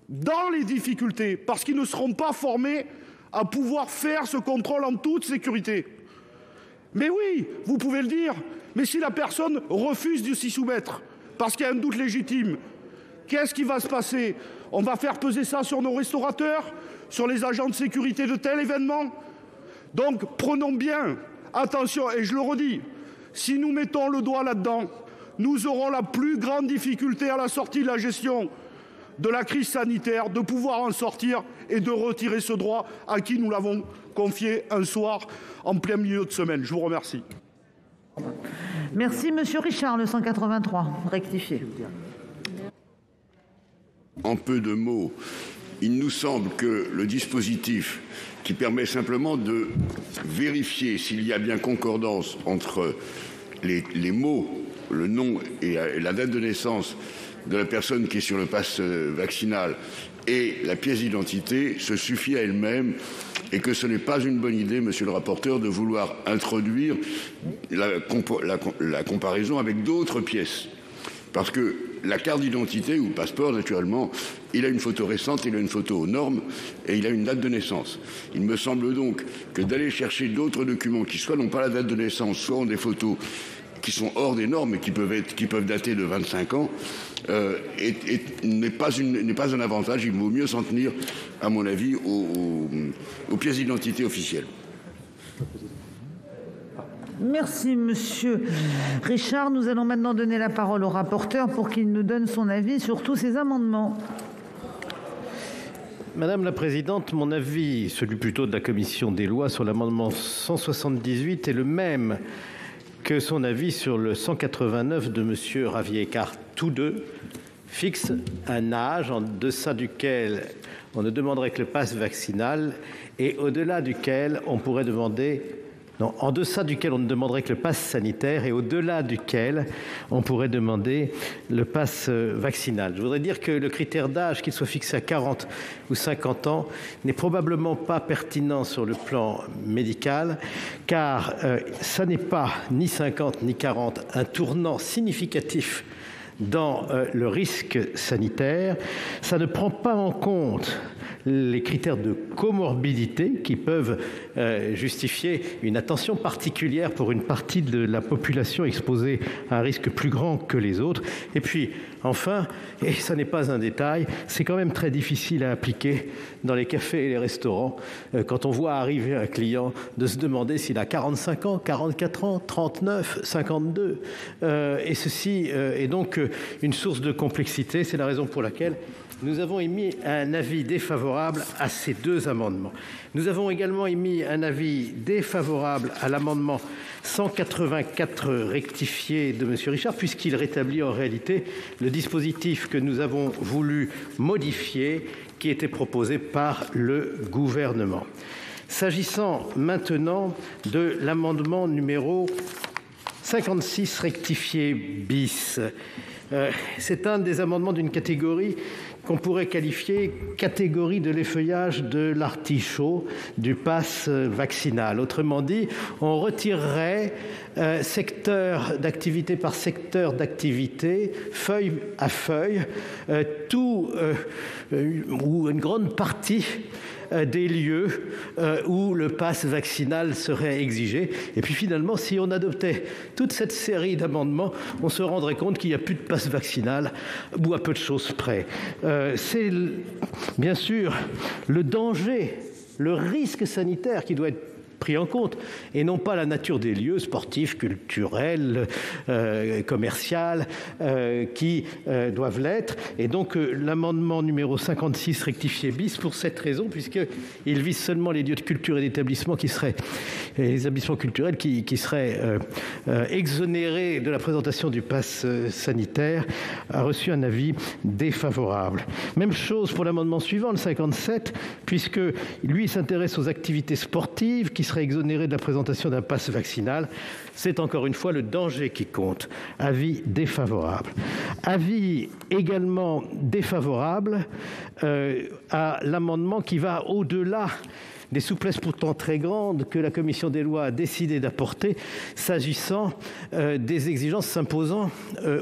dans les difficultés, parce qu'ils ne seront pas formés à pouvoir faire ce contrôle en toute sécurité. Mais oui, vous pouvez le dire, mais si la personne refuse de s'y soumettre, parce qu'il y a un doute légitime, qu'est-ce qui va se passer? On va faire peser ça sur nos restaurateurs, sur les agents de sécurité de tel événement? Donc prenons bien Attention, et je le redis, si nous mettons le doigt là-dedans, nous aurons la plus grande difficulté à la sortie de la gestion de la crise sanitaire, de pouvoir en sortir et de retirer ce droit à qui nous l'avons confié un soir en plein milieu de semaine. Je vous remercie. Merci, Monsieur Richard, le 183, rectifié. En peu de mots, il nous semble que le dispositif qui permet simplement de vérifier s'il y a bien concordance entre les mots, le nom et la date de naissance de la personne qui est sur le pass vaccinal et la pièce d'identité se suffit à elle-même, et que ce n'est pas une bonne idée, monsieur le rapporteur, de vouloir introduire la comparaison avec d'autres pièces. Parce que la carte d'identité ou le passeport, naturellement, il a une photo récente, il a une photo aux normes et il a une date de naissance. Il me semble donc que d'aller chercher d'autres documents qui soit n'ont pas la date de naissance, soit ont des photos qui sont hors des normes et qui peuvent dater de 25 ans, n'est pas un avantage. Il vaut mieux s'en tenir, à mon avis, aux pièces d'identité officielles. Merci, Monsieur Richard. Nous allons maintenant donner la parole au rapporteur pour qu'il nous donne son avis sur tous ces amendements. Madame la présidente, mon avis, celui plutôt de la commission des lois sur l'amendement 178 est le même que son avis sur le 189 de M. Ravier, car tous deux fixent un âge en deçà duquel on ne demanderait que le pass vaccinal et au-delà duquel on pourrait demander... Non, en deçà duquel on ne demanderait que le pass sanitaire et au-delà duquel on pourrait demander le pass vaccinal. Je voudrais dire que le critère d'âge, qu'il soit fixé à 40 ou 50 ans, n'est probablement pas pertinent sur le plan médical, car ça n'est pas ni 50 ni 40 un tournant significatif dans le risque sanitaire. Ça ne prend pas en compte les critères de comorbidité qui peuvent justifier une attention particulière pour une partie de la population exposée à un risque plus grand que les autres. Et puis, enfin, et ça n'est pas un détail, c'est quand même très difficile à appliquer dans les cafés et les restaurants, quand on voit arriver un client, de se demander s'il a 45 ans, 44 ans, 39, 52. Et ceci est donc une source de complexité. C'est la raison pour laquelle nous avons émis un avis défavorable à ces deux amendements. Nous avons également émis un avis défavorable à l'amendement 184 rectifié de M. Richard, puisqu'il rétablit en réalité le dispositif que nous avons voulu modifier, qui était proposé par le gouvernement. S'agissant maintenant de l'amendement numéro 56 rectifié bis, c'est un des amendements d'une catégorie qu'on pourrait qualifier catégorie de l'effeuillage de l'artichaut du pass vaccinal. Autrement dit, on retirerait secteur d'activité par secteur d'activité, feuille à feuille, tout ou une grande partie des lieux où le pass vaccinal serait exigé. Et puis finalement, si on adoptait toute cette série d'amendements, on se rendrait compte qu'il n'y a plus de pass vaccinal ou à peu de choses près. C'est bien sûr le danger, le risque sanitaire qui doit être pris en compte, et non pas la nature des lieux sportifs, culturels, commerciaux, qui doivent l'être. Et donc l'amendement numéro 56 rectifié bis pour cette raison, puisqu'il vise seulement les lieux de culture et d'établissements qui seraient, les établissements culturels qui seraient exonérés de la présentation du pass sanitaire, a reçu un avis défavorable. Même chose pour l'amendement suivant, le 57, puisque lui s'intéresse aux activités sportives qui seraient exonérées de la présentation d'un pass vaccinal. C'est encore une fois le danger qui compte. Avis défavorable. Avis également défavorable à l'amendement qui va au-delà des souplesses pourtant très grandes que la commission des lois a décidé d'apporter s'agissant des exigences s'imposant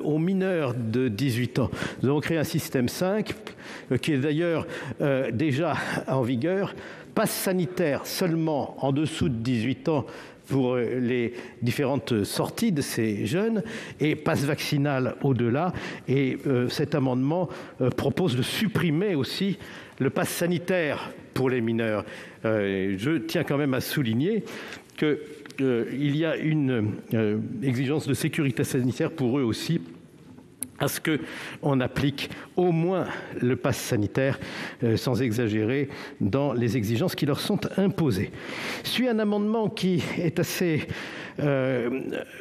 aux mineurs de 18 ans. Nous avons créé un système 5 qui est d'ailleurs déjà en vigueur. Passe sanitaire seulement en dessous de 18 ans pour les différentes sorties de ces jeunes et passe vaccinal au-delà. Et cet amendement propose de supprimer aussi le passe sanitaire pour les mineurs. Je tiens quand même à souligner que il y a une exigence de sécurité sanitaire pour eux aussi, à ce qu'on applique au moins le pass sanitaire, sans exagérer, dans les exigences qui leur sont imposées. Suit un amendement qui est assez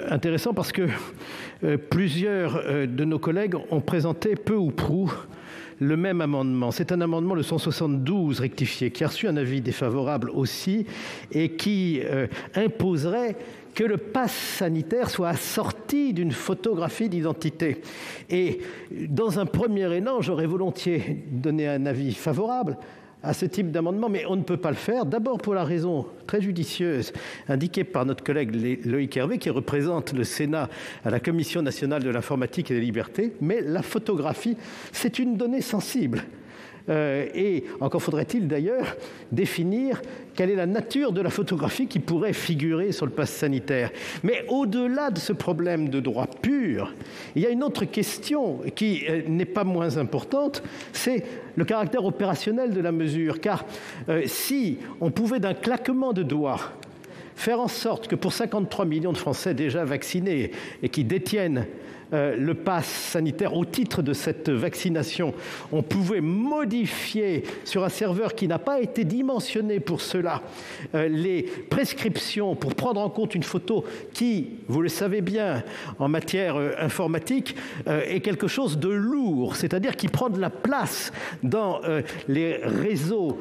intéressant parce que plusieurs de nos collègues ont présenté peu ou prou le même amendement. C'est un amendement, le 172 rectifié, qui a reçu un avis défavorable aussi et qui imposerait que le pass sanitaire soit assorti d'une photographie d'identité. Et dans un premier élan, j'aurais volontiers donné un avis favorable à ce type d'amendement, mais on ne peut pas le faire. D'abord pour la raison très judicieuse indiquée par notre collègue Loïc Hervé, qui représente le Sénat à la Commission nationale de l'informatique et des libertés, mais la photographie, c'est une donnée sensible. Et encore faudrait-il d'ailleurs définir quelle est la nature de la photographie qui pourrait figurer sur le pass sanitaire. Mais au-delà de ce problème de droit pur, il y a une autre question qui n'est pas moins importante, c'est le caractère opérationnel de la mesure. Car si on pouvait d'un claquement de doigts faire en sorte que pour 53 millions de Français déjà vaccinés et qui détiennent le pass sanitaire au titre de cette vaccination, on pouvait modifier sur un serveur qui n'a pas été dimensionné pour cela les prescriptions pour prendre en compte une photo qui, vous le savez bien, en matière informatique, est quelque chose de lourd, c'est-à-dire qui prend de la place dans les réseaux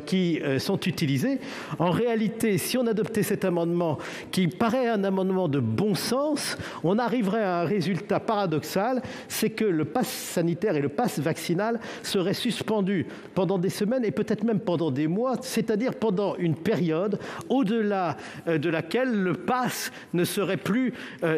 qui sont utilisés. En réalité, si on adoptait cet amendement, qui paraît un amendement de bon sens, on arriverait à un résultat paradoxal, c'est que le pass sanitaire et le pass vaccinal seraient suspendus pendant des semaines et peut-être même pendant des mois, c'est-à-dire pendant une période au-delà de laquelle le pass ne serait plus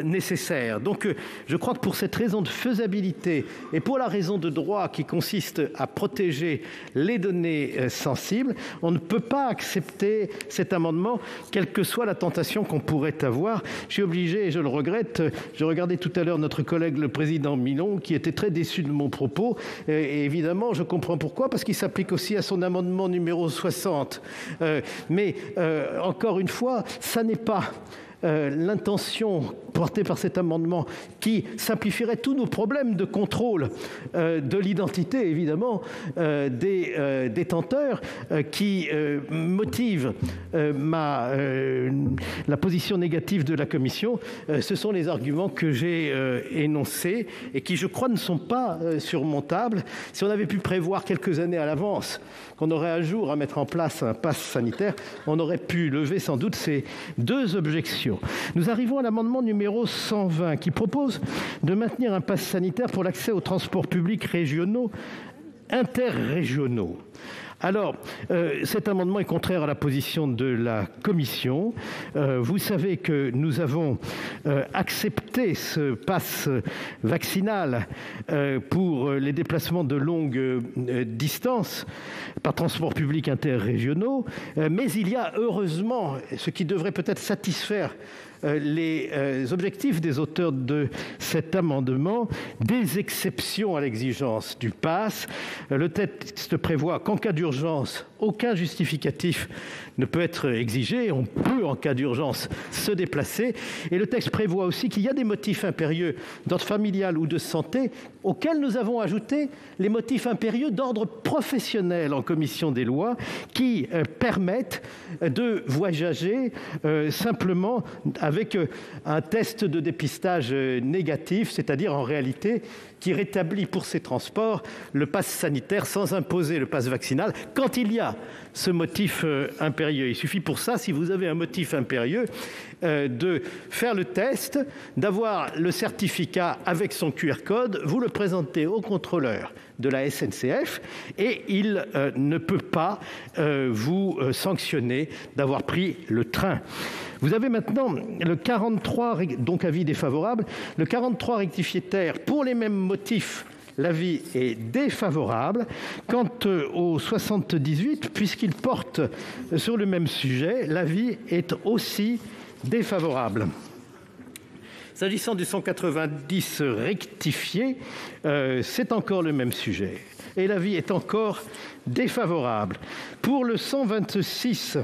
nécessaire. Donc je crois que pour cette raison de faisabilité et pour la raison de droit qui consiste à protéger les données sensibles, on ne peut pas accepter cet amendement, quelle que soit la tentation qu'on pourrait avoir. Je suis obligé, et je le regrette, je regardais tout à l'heure notre collègue le président Milon, qui était très déçu de mon propos, et évidemment, je comprends pourquoi, parce qu'il s'applique aussi à son amendement numéro 60. Mais encore une fois, ça n'est pas l'intention portée par cet amendement qui simplifierait tous nos problèmes de contrôle de l'identité, évidemment, des détenteurs, qui motive la position négative de la Commission. Ce sont les arguments que j'ai énoncés et qui, je crois, ne sont pas surmontables. Si on avait pu prévoir quelques années à l'avance qu'on aurait un jour à mettre en place un pass sanitaire, on aurait pu lever sans doute ces deux objections. Nous arrivons à l'amendement numéro 120 qui propose de maintenir un pass sanitaire pour l'accès aux transports publics régionaux, interrégionaux. Alors, cet amendement est contraire à la position de la Commission. Vous savez que nous avons accepté ce pass vaccinal pour les déplacements de longue distance par transport public interrégionaux, mais il y a heureusement, ce qui devrait peut-être satisfaire les objectifs des auteurs de cet amendement, des exceptions à l'exigence du pass. Le texte prévoit qu'en cas d'urgence, aucun justificatif ne peut être exigé. On peut, en cas d'urgence, se déplacer. Et le texte prévoit aussi qu'il y a des motifs impérieux d'ordre familial ou de santé auxquels nous avons ajouté les motifs impérieux d'ordre professionnel en commission des lois qui permettent de voyager simplement avec un test de dépistage négatif, c'est-à-dire en réalité qui rétablit pour ces transports le pass sanitaire sans imposer le pass vaccinal quand il y a ce motif impérieux. Il suffit pour ça, si vous avez un motif impérieux, de faire le test, d'avoir le certificat avec son QR code, vous le présentez au contrôleur de la SNCF et il ne peut pas vous sanctionner d'avoir pris le train. Vous avez maintenant le 43, donc avis défavorable, le 43 rectifié terre pour les mêmes motifs. L'avis est défavorable. Quant au 78, puisqu'il porte sur le même sujet, l'avis est aussi défavorable. S'agissant du 190 rectifié, c'est encore le même sujet. Et l'avis est encore défavorable. Pour le 126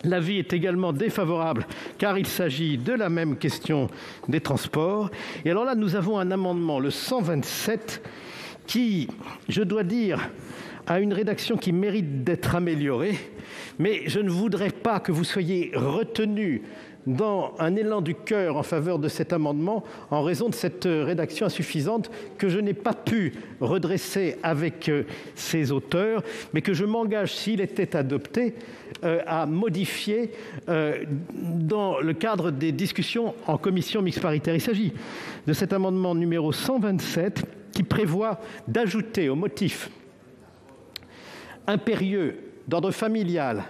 L'avis est également défavorable car il s'agit de la même question des transports. Et alors là, nous avons un amendement, le 127, qui, je dois dire, a une rédaction qui mérite d'être améliorée, mais je ne voudrais pas que vous soyez retenus dans un élan du cœur en faveur de cet amendement en raison de cette rédaction insuffisante que je n'ai pas pu redresser avec ses auteurs, mais que je m'engage, s'il était adopté, à modifier dans le cadre des discussions en commission mixte paritaire. Il s'agit de cet amendement numéro 127 qui prévoit d'ajouter au motif impérieux d'ordre familial,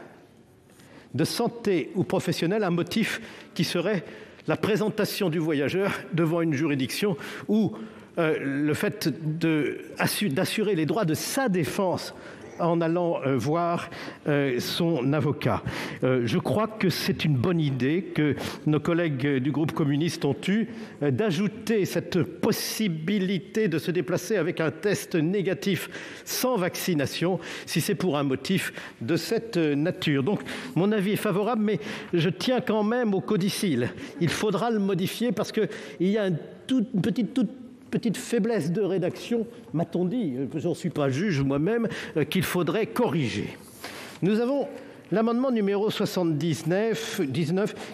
de santé ou professionnel, un motif qui serait la présentation du voyageur devant une juridiction ou le fait d'assurer les droits de sa défense en allant voir son avocat. Je crois que c'est une bonne idée que nos collègues du groupe communiste ont eue d'ajouter cette possibilité de se déplacer avec un test négatif sans vaccination, si c'est pour un motif de cette nature. Donc, mon avis est favorable, mais je tiens quand même au codicile. Il faudra le modifier parce qu'il y a une petite faiblesse de rédaction, m'a-t-on dit, je n'en suis pas juge moi-même, qu'il faudrait corriger. Nous avons l'amendement numéro 79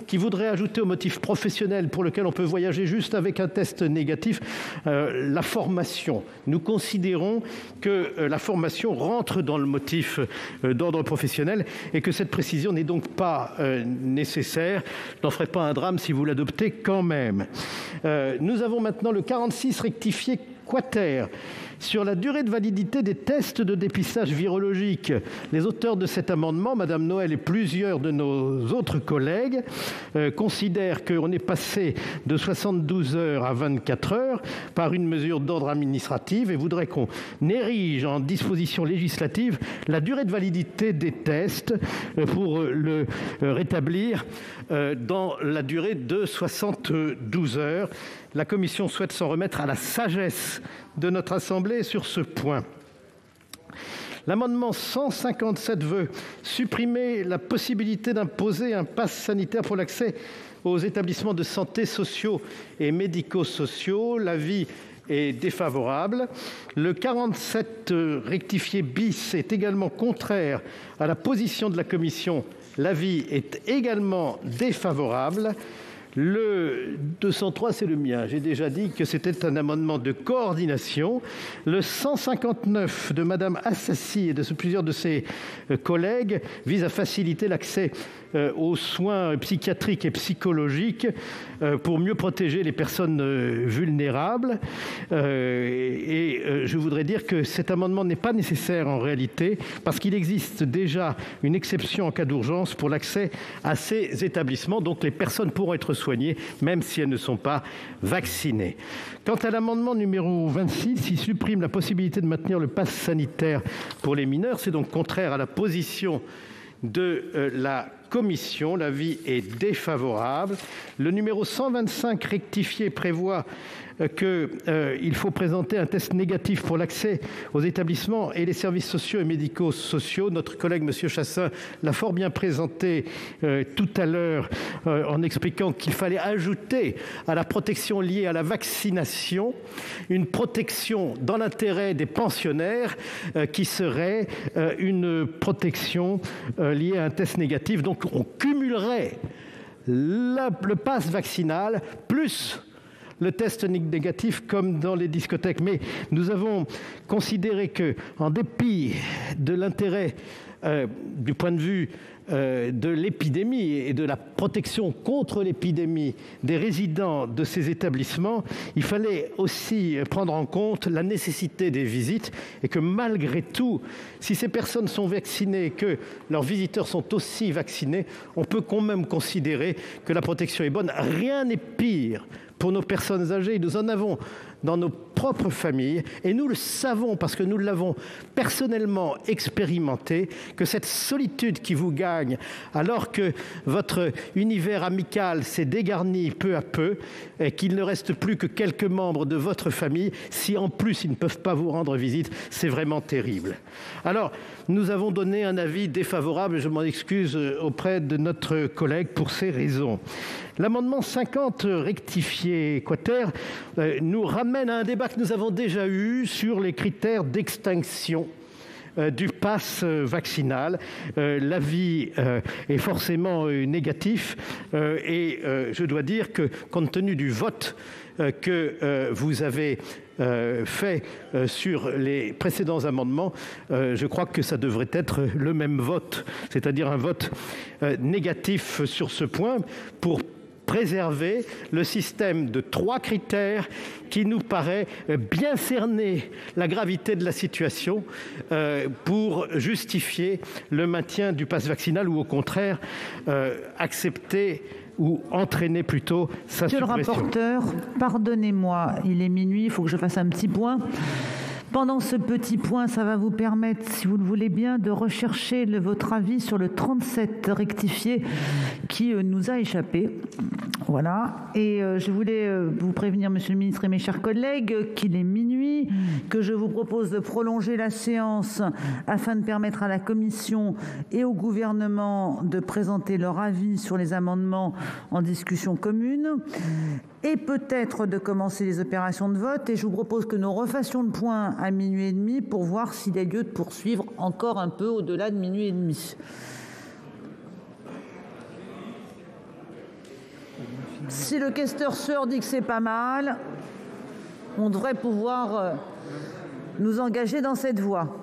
qui voudrait ajouter au motif professionnel pour lequel on peut voyager juste avec un test négatif la formation. Nous considérons que la formation rentre dans le motif d'ordre professionnel et que cette précision n'est donc pas nécessaire. Je n'en ferai pas un drame si vous l'adoptez quand même. Nous avons maintenant le 46 rectifié quater sur la durée de validité des tests de dépistage virologique. Les auteurs de cet amendement, Mme Noël et plusieurs de nos autres collègues, considèrent qu'on est passé de 72 heures à 24 heures par une mesure d'ordre administrative et voudraient qu'on érige en disposition législative la durée de validité des tests pour le rétablir dans la durée de 72 heures. La Commission souhaite s'en remettre à la sagesse de notre Assemblée sur ce point. L'amendement 157 veut supprimer la possibilité d'imposer un pass sanitaire pour l'accès aux établissements de santé sociaux et médico-sociaux. L'avis est défavorable. Le 47 rectifié bis est également contraire à la position de la Commission. L'avis est également défavorable. Le 203, c'est le mien. J'ai déjà dit que c'était un amendement de coordination. Le 159 de Mme Assassi et de plusieurs de ses collègues vise à faciliter l'accès aux soins psychiatriques et psychologiques pour mieux protéger les personnes vulnérables. Je voudrais dire que cet amendement n'est pas nécessaire en réalité parce qu'il existe déjà une exception en cas d'urgence pour l'accès à ces établissements. Donc les personnes pourront être soignées même si elles ne sont pas vaccinées. Quant à l'amendement numéro 26, il supprime la possibilité de maintenir le pass sanitaire pour les mineurs. C'est donc contraire à la position de la Commission. L'avis est défavorable. Le numéro 125 rectifié prévoit qu'il faut présenter un test négatif pour l'accès aux établissements et les services sociaux et médico-sociaux. Notre collègue M. Chassaing l'a fort bien présenté tout à l'heure en expliquant qu'il fallait ajouter à la protection liée à la vaccination une protection dans l'intérêt des pensionnaires qui serait une protection liée à un test négatif. Donc on cumulerait le pass vaccinal plus le test négatif comme dans les discothèques. Mais nous avons considéré qu'en dépit de l'intérêt du point de vue de l'épidémie et de la protection contre l'épidémie des résidents de ces établissements, il fallait aussi prendre en compte la nécessité des visites et que malgré tout, si ces personnes sont vaccinées et que leurs visiteurs sont aussi vaccinés, on peut quand même considérer que la protection est bonne. Rien n'est pire pour nos personnes âgées. Nous en avons dans nos propres familles et nous le savons parce que nous l'avons personnellement expérimenté, que cette solitude qui vous gagne campagne, alors que votre univers amical s'est dégarni peu à peu et qu'il ne reste plus que quelques membres de votre famille, si en plus ils ne peuvent pas vous rendre visite, c'est vraiment terrible. Alors, nous avons donné un avis défavorable, je m'en excuse auprès de notre collègue pour ces raisons. L'amendement 50 rectifié quater nous ramène à un débat que nous avons déjà eu sur les critères d'extinction du pass vaccinal. L'avis est forcément négatif et je dois dire que, compte tenu du vote que vous avez fait sur les précédents amendements, je crois que ça devrait être le même vote, c'est-à-dire un vote négatif sur ce point pour préserver le système de 3 critères qui nous paraît bien cerner la gravité de la situation pour justifier le maintien du pass vaccinal ou au contraire accepter ou entraîner plutôt sa suppression. Monsieur le rapporteur, pardonnez-moi, il est minuit, il faut que je fasse un petit point. Pendant ce petit point, ça va vous permettre, si vous le voulez bien, de rechercher votre avis sur le 37 rectifié qui nous a échappé. Voilà. Et je voulais vous prévenir, monsieur le ministre et mes chers collègues, qu'il est minuit, que je vous propose de prolonger la séance afin de permettre à la Commission et au gouvernement de présenter leur avis sur les amendements en discussion commune et peut-être de commencer les opérations de vote. Et je vous propose que nous refassions le point à minuit et demi pour voir s'il y a lieu de poursuivre encore un peu au-delà de minuit et demi. Si le questeur dit que c'est pas mal, on devrait pouvoir nous engager dans cette voie.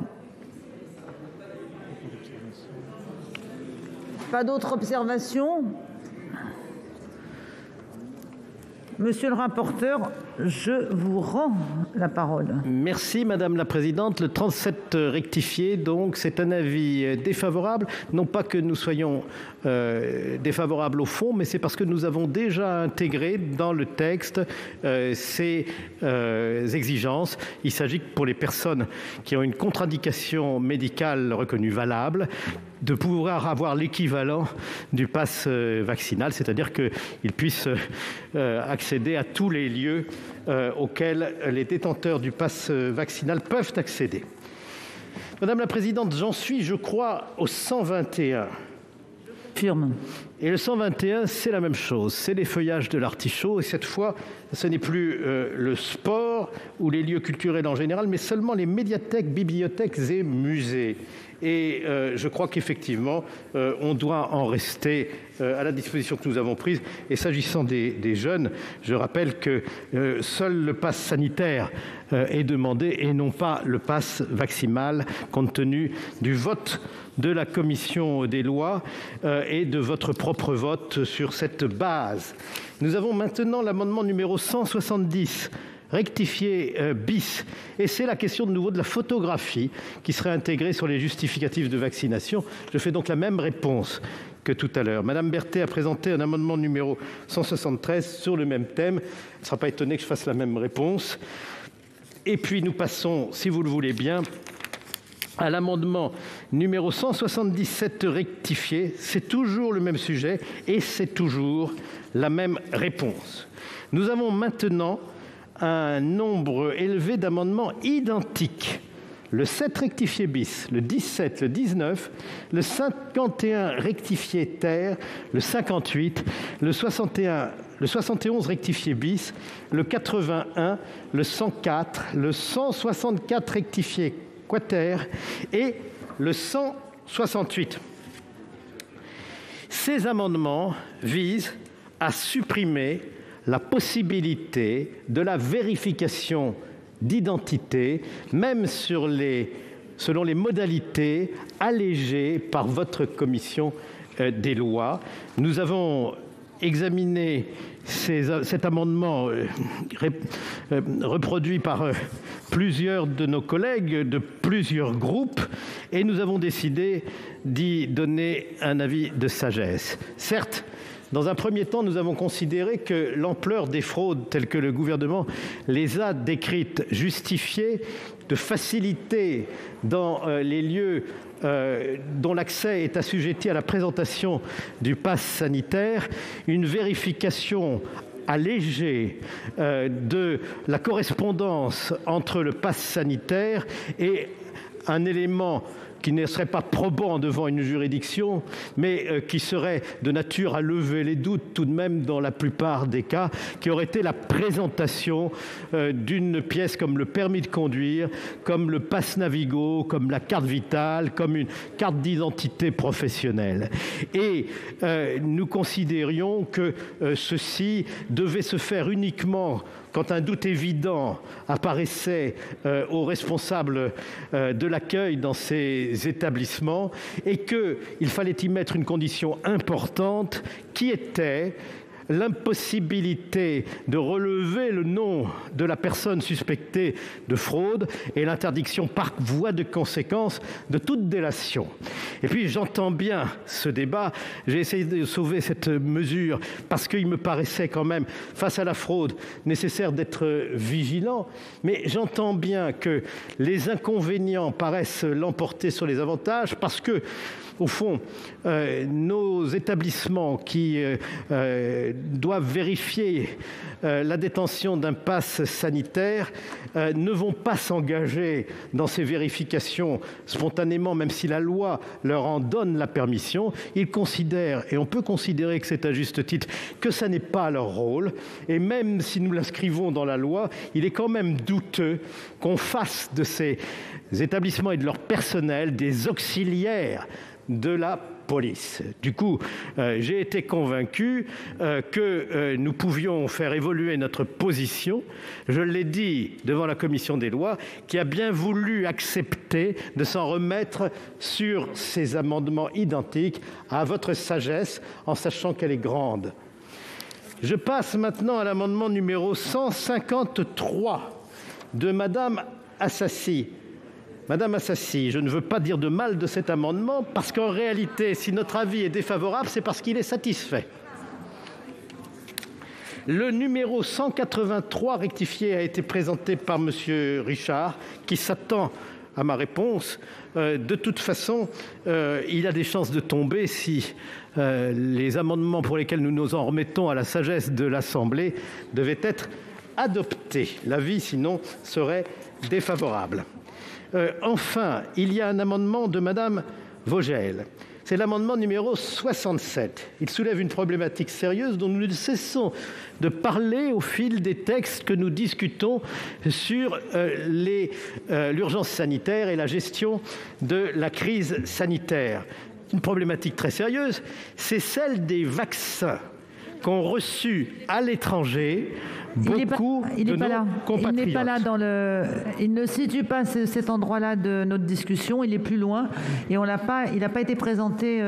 Pas d'autres observations ? Monsieur le rapporteur, je vous rends la parole. Merci Madame la Présidente. Le 37 rectifié, donc, c'est un avis défavorable. Non pas que nous soyons défavorables au fond, mais c'est parce que nous avons déjà intégré dans le texte ces exigences. Il s'agit que pour les personnes qui ont une contre-indication médicale reconnue valable, de pouvoir avoir l'équivalent du pass vaccinal, c'est-à-dire qu'ils puissent accéder à tous les lieux auxquels les détenteurs du pass vaccinal peuvent accéder. Madame la Présidente, j'en suis, je crois, au 121. Firme. Et le 121, c'est la même chose, c'est l'effeuillage de l'artichaut, et cette fois, ce n'est plus le sport ou les lieux culturels en général, mais seulement les médiathèques, bibliothèques et musées. Et je crois qu'effectivement, on doit en rester à la disposition que nous avons prise. Et s'agissant des jeunes, je rappelle que seul le pass sanitaire est demandé et non pas le pass vaccinal, compte tenu du vote de la commission des lois et de votre propre vote sur cette base. Nous avons maintenant l'amendement numéro 170, rectifié bis, et c'est la question de nouveau de la photographie qui serait intégrée sur les justificatifs de vaccination. Je fais donc la même réponse que tout à l'heure. Madame Berthet a présenté un amendement numéro 173 sur le même thème. Elle ne sera pas étonnée que je fasse la même réponse. Et puis nous passons, si vous le voulez bien, à l'amendement numéro 177 rectifié. C'est toujours le même sujet et c'est toujours la même réponse. Nous avons maintenant un nombre élevé d'amendements identiques. Le 7 rectifié bis, le 17, le 19, le 51 rectifié ter, le 58, le 61, le 71 rectifié bis, le 81, le 104, le 164 rectifié quater et le 168. Ces amendements visent à supprimer la possibilité de la vérification d'identité, même selon les modalités allégées par votre commission des lois. Nous avons examiné cet amendement reproduit par plusieurs de nos collègues de plusieurs groupes et nous avons décidé d'y donner un avis de sagesse. Certes, Dans un premier temps, nous avons considéré que l'ampleur des fraudes telles que le gouvernement les a décrites justifiait de faciliter dans les lieux dont l'accès est assujetti à la présentation du pass sanitaire une vérification allégée de la correspondance entre le pass sanitaire et un élément qui ne serait pas probant devant une juridiction, mais qui serait de nature à lever les doutes tout de même dans la plupart des cas, qui aurait été la présentation d'une pièce comme le permis de conduire, comme le pass Navigo, comme la carte vitale, comme une carte d'identité professionnelle. Et nous considérions que ceci devait se faire uniquement quand un doute évident apparaissait aux responsables de l'accueil dans ces établissements et qu'il fallait y mettre une condition importante qui était l'impossibilité de relever le nom de la personne suspectée de fraude et l'interdiction par voie de conséquence de toute délation. Et puis j'entends bien ce débat, j'ai essayé de sauver cette mesure parce qu'il me paraissait quand même, face à la fraude, nécessaire d'être vigilant, mais j'entends bien que les inconvénients paraissent l'emporter sur les avantages parce que, au fond, nos établissements qui doivent vérifier la détention d'un pass sanitaire ne vont pas s'engager dans ces vérifications spontanément, même si la loi leur en donne la permission. Ils considèrent, et on peut considérer que c'est à juste titre, que ça n'est pas leur rôle. Et même si nous l'inscrivons dans la loi, il est quand même douteux qu'on fasse de ces établissements et de leur personnel des auxiliaires de la police. Du coup, j'ai été convaincu que nous pouvions faire évoluer notre position. Je l'ai dit devant la commission des lois, qui a bien voulu accepter de s'en remettre sur ces amendements identiques à votre sagesse, en sachant qu'elle est grande. Je passe maintenant à l'amendement numéro 153 de Madame Assassi. Madame Assassi, je ne veux pas dire de mal de cet amendement parce qu'en réalité, si notre avis est défavorable, c'est parce qu'il est satisfait. Le numéro 183 rectifié a été présenté par Monsieur Richard, qui s'attend à ma réponse. De toute façon, il a des chances de tomber si les amendements pour lesquels nous nous en remettons à la sagesse de l'Assemblée devaient être adoptés. L'avis, sinon, serait défavorable. Enfin, il y a un amendement de Madame Vogel. C'est l'amendement numéro 67. Il soulève une problématique sérieuse dont nous ne cessons de parler au fil des textes que nous discutons sur l'urgence sanitaire et la gestion de la crise sanitaire. Une problématique très sérieuse, c'est celle des vaccins qu'ont reçus à l'étranger beaucoup de nos compatriotes. Il n'est pas là il ne situe pas cet endroit-là de notre discussion. Il est plus loin et il n'a pas été présenté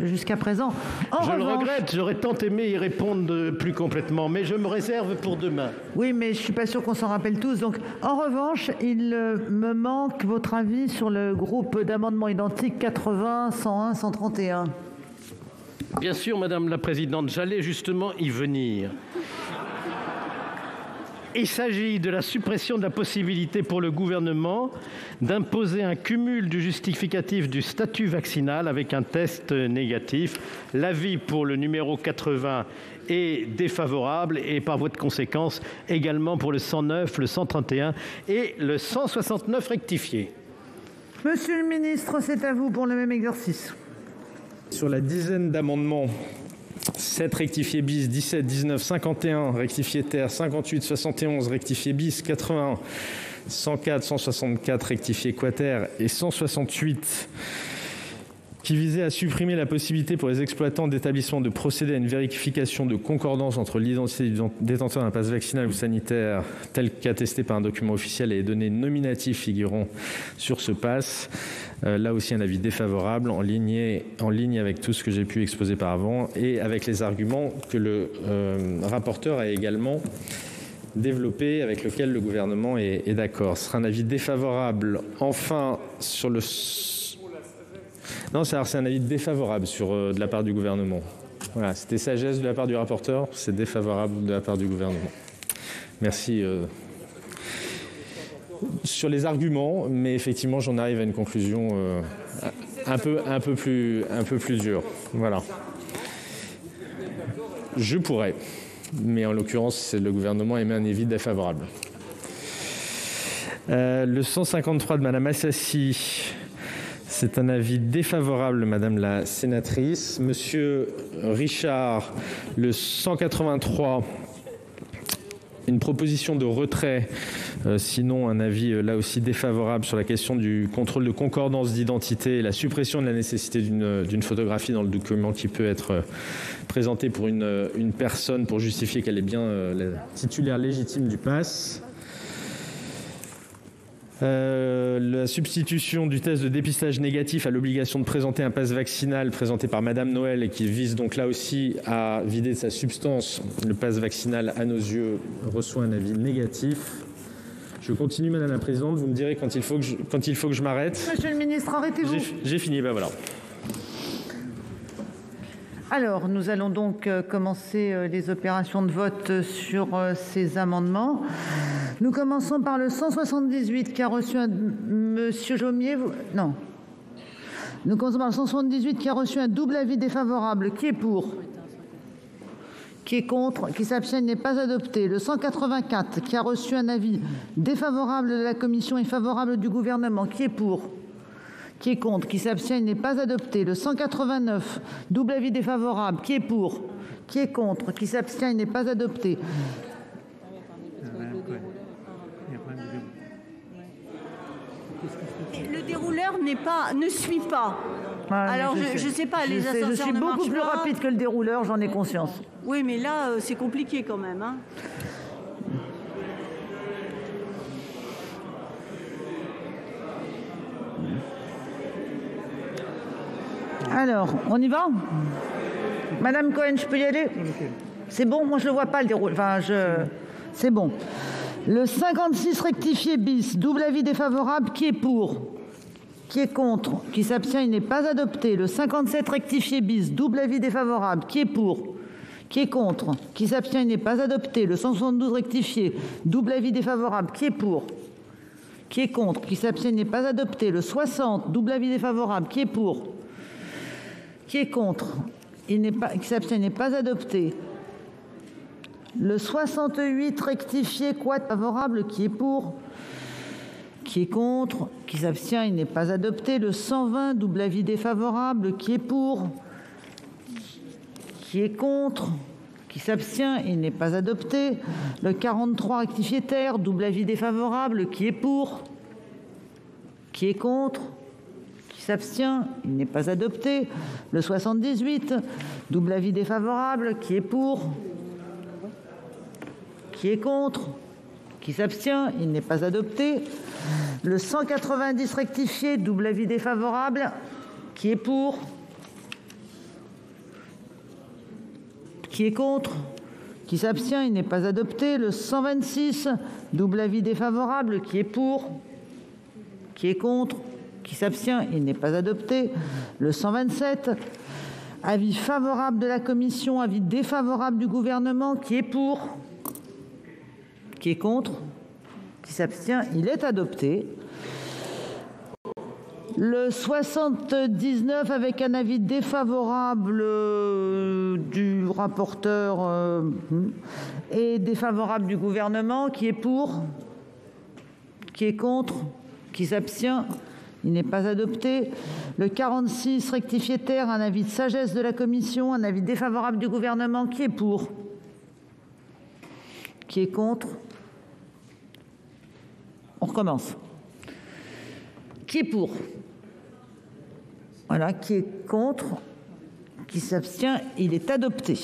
jusqu'à présent. Je le regrette. J'aurais tant aimé y répondre plus complètement, mais je me réserve pour demain. Oui, mais je suis pas sûr qu'on s'en rappelle tous. Donc, en revanche, il me manque votre avis sur le groupe d'amendements identiques 80, 101, 131. Bien sûr, Madame la Présidente, j'allais justement y venir. Il s'agit de la suppression de la possibilité pour le gouvernement d'imposer un cumul du justificatif du statut vaccinal avec un test négatif. L'avis pour le numéro 80 est défavorable et par voie de conséquence également pour le 109, le 131 et le 169 rectifié. Monsieur le ministre, c'est à vous pour le même exercice. Sur la dizaine d'amendements, 7 rectifié bis, 17, 19, 51 rectifié terre, 58, 71 rectifié bis, 81, 104, 164 rectifié quater et 168 qui visait à supprimer la possibilité pour les exploitants d'établissements de procéder à une vérification de concordance entre l'identité du détenteur d'un passe vaccinal ou sanitaire tel qu'attesté par un document officiel et les données nominatives figurant sur ce passe. Là aussi, un avis défavorable en ligne avec tout ce que j'ai pu exposer par avant et avec les arguments que le rapporteur a également développé, avec lequel le gouvernement est d'accord. Ce sera un avis défavorable. Enfin, sur le... Non, c'est un avis défavorable de la part du gouvernement. Voilà, c'était sagesse de la part du rapporteur, c'est défavorable de la part du gouvernement. Merci sur les arguments, mais effectivement, j'en arrive à une conclusion un peu plus dure. Voilà. Je pourrais, mais en l'occurrence, le gouvernement émet un avis défavorable. Le 153 de Madame Assassi, c'est un avis défavorable, Madame la sénatrice. Monsieur Richard, le 183, une proposition de retrait, sinon un avis là aussi défavorable sur la question du contrôle de concordance d'identité et la suppression de la nécessité d'une photographie dans le document qui peut être présenté pour une personne pour justifier qu'elle est bien la titulaire légitime du pass. La substitution du test de dépistage négatif à l'obligation de présenter un pass vaccinal présenté par Madame Noël et qui vise donc là aussi à vider de sa substance le pass vaccinal, à nos yeux, reçoit un avis négatif. Je continue, Madame la Présidente, vous me direz quand il faut que je m'arrête. Monsieur le ministre, arrêtez-vous. J'ai fini, ben voilà. Alors, nous allons donc commencer les opérations de vote sur ces amendements. Nous commençons par le 178 qui a reçu Monsieur Jomier. Non. Nous commençons par le 178 qui a reçu un double avis défavorable. Qui est pour? Qui est contre? Qui s'abstient? N'est pas adopté. Le 184 qui a reçu un avis défavorable de la commission et favorable du gouvernement. Qui est pour? Qui est contre? Qui s'abstient? Il n'est pas adopté. Le 189, double avis défavorable. Qui est pour? Qui est contre? Qui s'abstient? Il n'est pas adopté. Le dérouleur ne suit pas. Alors je sais pas, les ascenseurs je suis beaucoup plus rapide que le dérouleur, j'en ai conscience. Oui, mais là, c'est compliqué quand même. Hein. Alors, on y va? Madame Cohen, je peux y aller? C'est bon? Moi, je ne le vois pas, le dérouleur. Enfin, c'est bon. Le 56 rectifié bis, double avis défavorable, qui est pour? Qui est contre? Qui s'abstient? Il n'est pas adopté. Le 57 rectifié bis, double avis défavorable, qui est pour? Qui est contre? Qui s'abstient? Il n'est pas adopté. Le 172 rectifié, double avis défavorable, qui est pour? Qui est contre? Qui s'abstient? Il n'est pas adopté. Le 60, double avis défavorable, qui est pour? Qui est contre? Qui s'abstient? Il n'est pas adopté. Le 68 rectifié quad favorable, qui est pour? Qui est contre? Qui s'abstient? Il n'est pas adopté. Le 120 double avis défavorable, qui est pour? Qui est contre? Qui s'abstient? Il n'est pas adopté. Le 43 rectifié terre, double avis défavorable, qui est pour? Qui est contre? Qui s'abstient? Il n'est pas adopté. Le 78 double avis défavorable, qui est pour? Qui est contre? Qui s'abstient? Il n'est pas adopté. Le 190 rectifié, double avis défavorable, qui est pour? Qui est contre? Qui s'abstient? Il n'est pas adopté. Le 126, double avis défavorable, qui est pour? Qui est contre? Qui s'abstient? Il n'est pas adopté. Le 127, avis favorable de la commission, avis défavorable du gouvernement, qui est pour? Qui est contre? Qui s'abstient? Il est adopté. Le 79 avec un avis défavorable du rapporteur et défavorable du gouvernement, qui est pour? Qui est contre? Qui s'abstient? Il n'est pas adopté. Le 46 rectifié terre, un avis de sagesse de la commission, un avis défavorable du gouvernement, qui est pour? Qui est contre? On recommence. Qui est pour? Voilà, qui est contre? Qui s'abstient? Il est adopté.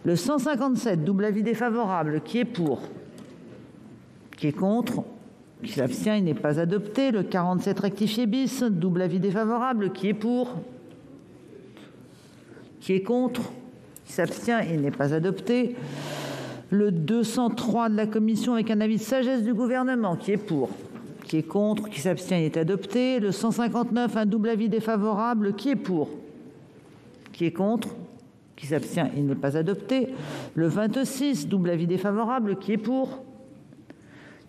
Le 157, double avis défavorable, qui est pour? Qui est contre? Qui s'abstient? Il n'est pas adopté. Le 47 rectifié bis, double avis défavorable, qui est pour? Qui est contre? Qui s'abstient? Il n'est pas adopté. Le 203 de la commission avec un avis de sagesse du gouvernement, qui est pour? Qui est contre? Qui s'abstient? Il est adopté. Le 159, un double avis défavorable, qui est pour? Qui est contre? qui s'abstient, il n'est pas adopté. Le 26, double avis défavorable, qui est pour,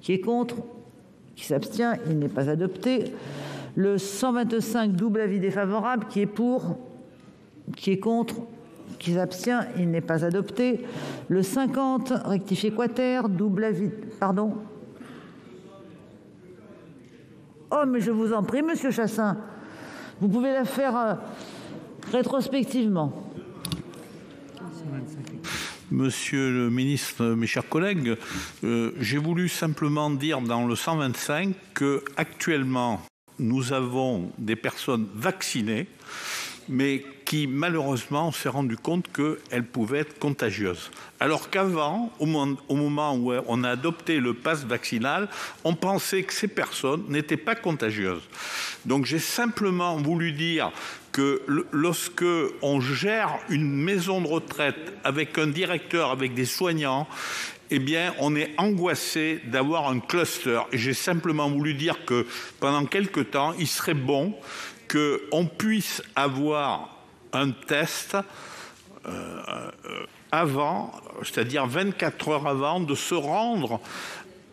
qui est contre, qui s'abstient, il n'est pas adopté. Le 125, double avis défavorable, qui est pour, qui est contre, qui s'abstient, il n'est pas adopté. Le 50, rectifié quater, double avis... Pardon. Oh, mais je vous en prie, Monsieur Chassaing, vous pouvez la faire rétrospectivement. Monsieur le ministre, mes chers collègues, j'ai voulu simplement dire dans le 125 qu'actuellement, nous avons des personnes vaccinées, mais qui malheureusement s'est rendu compte qu'elles pouvaient être contagieuses. Alors qu'avant, au moment où on a adopté le pass vaccinal, on pensait que ces personnes n'étaient pas contagieuses. Donc j'ai simplement voulu dire que lorsque on gère une maison de retraite avec un directeur, avec des soignants, eh bien, on est angoissé d'avoir un cluster. Et j'ai simplement voulu dire que pendant quelque temps, il serait bon qu'on puisse avoir un test avant, c'est-à-dire 24 heures avant, de se rendre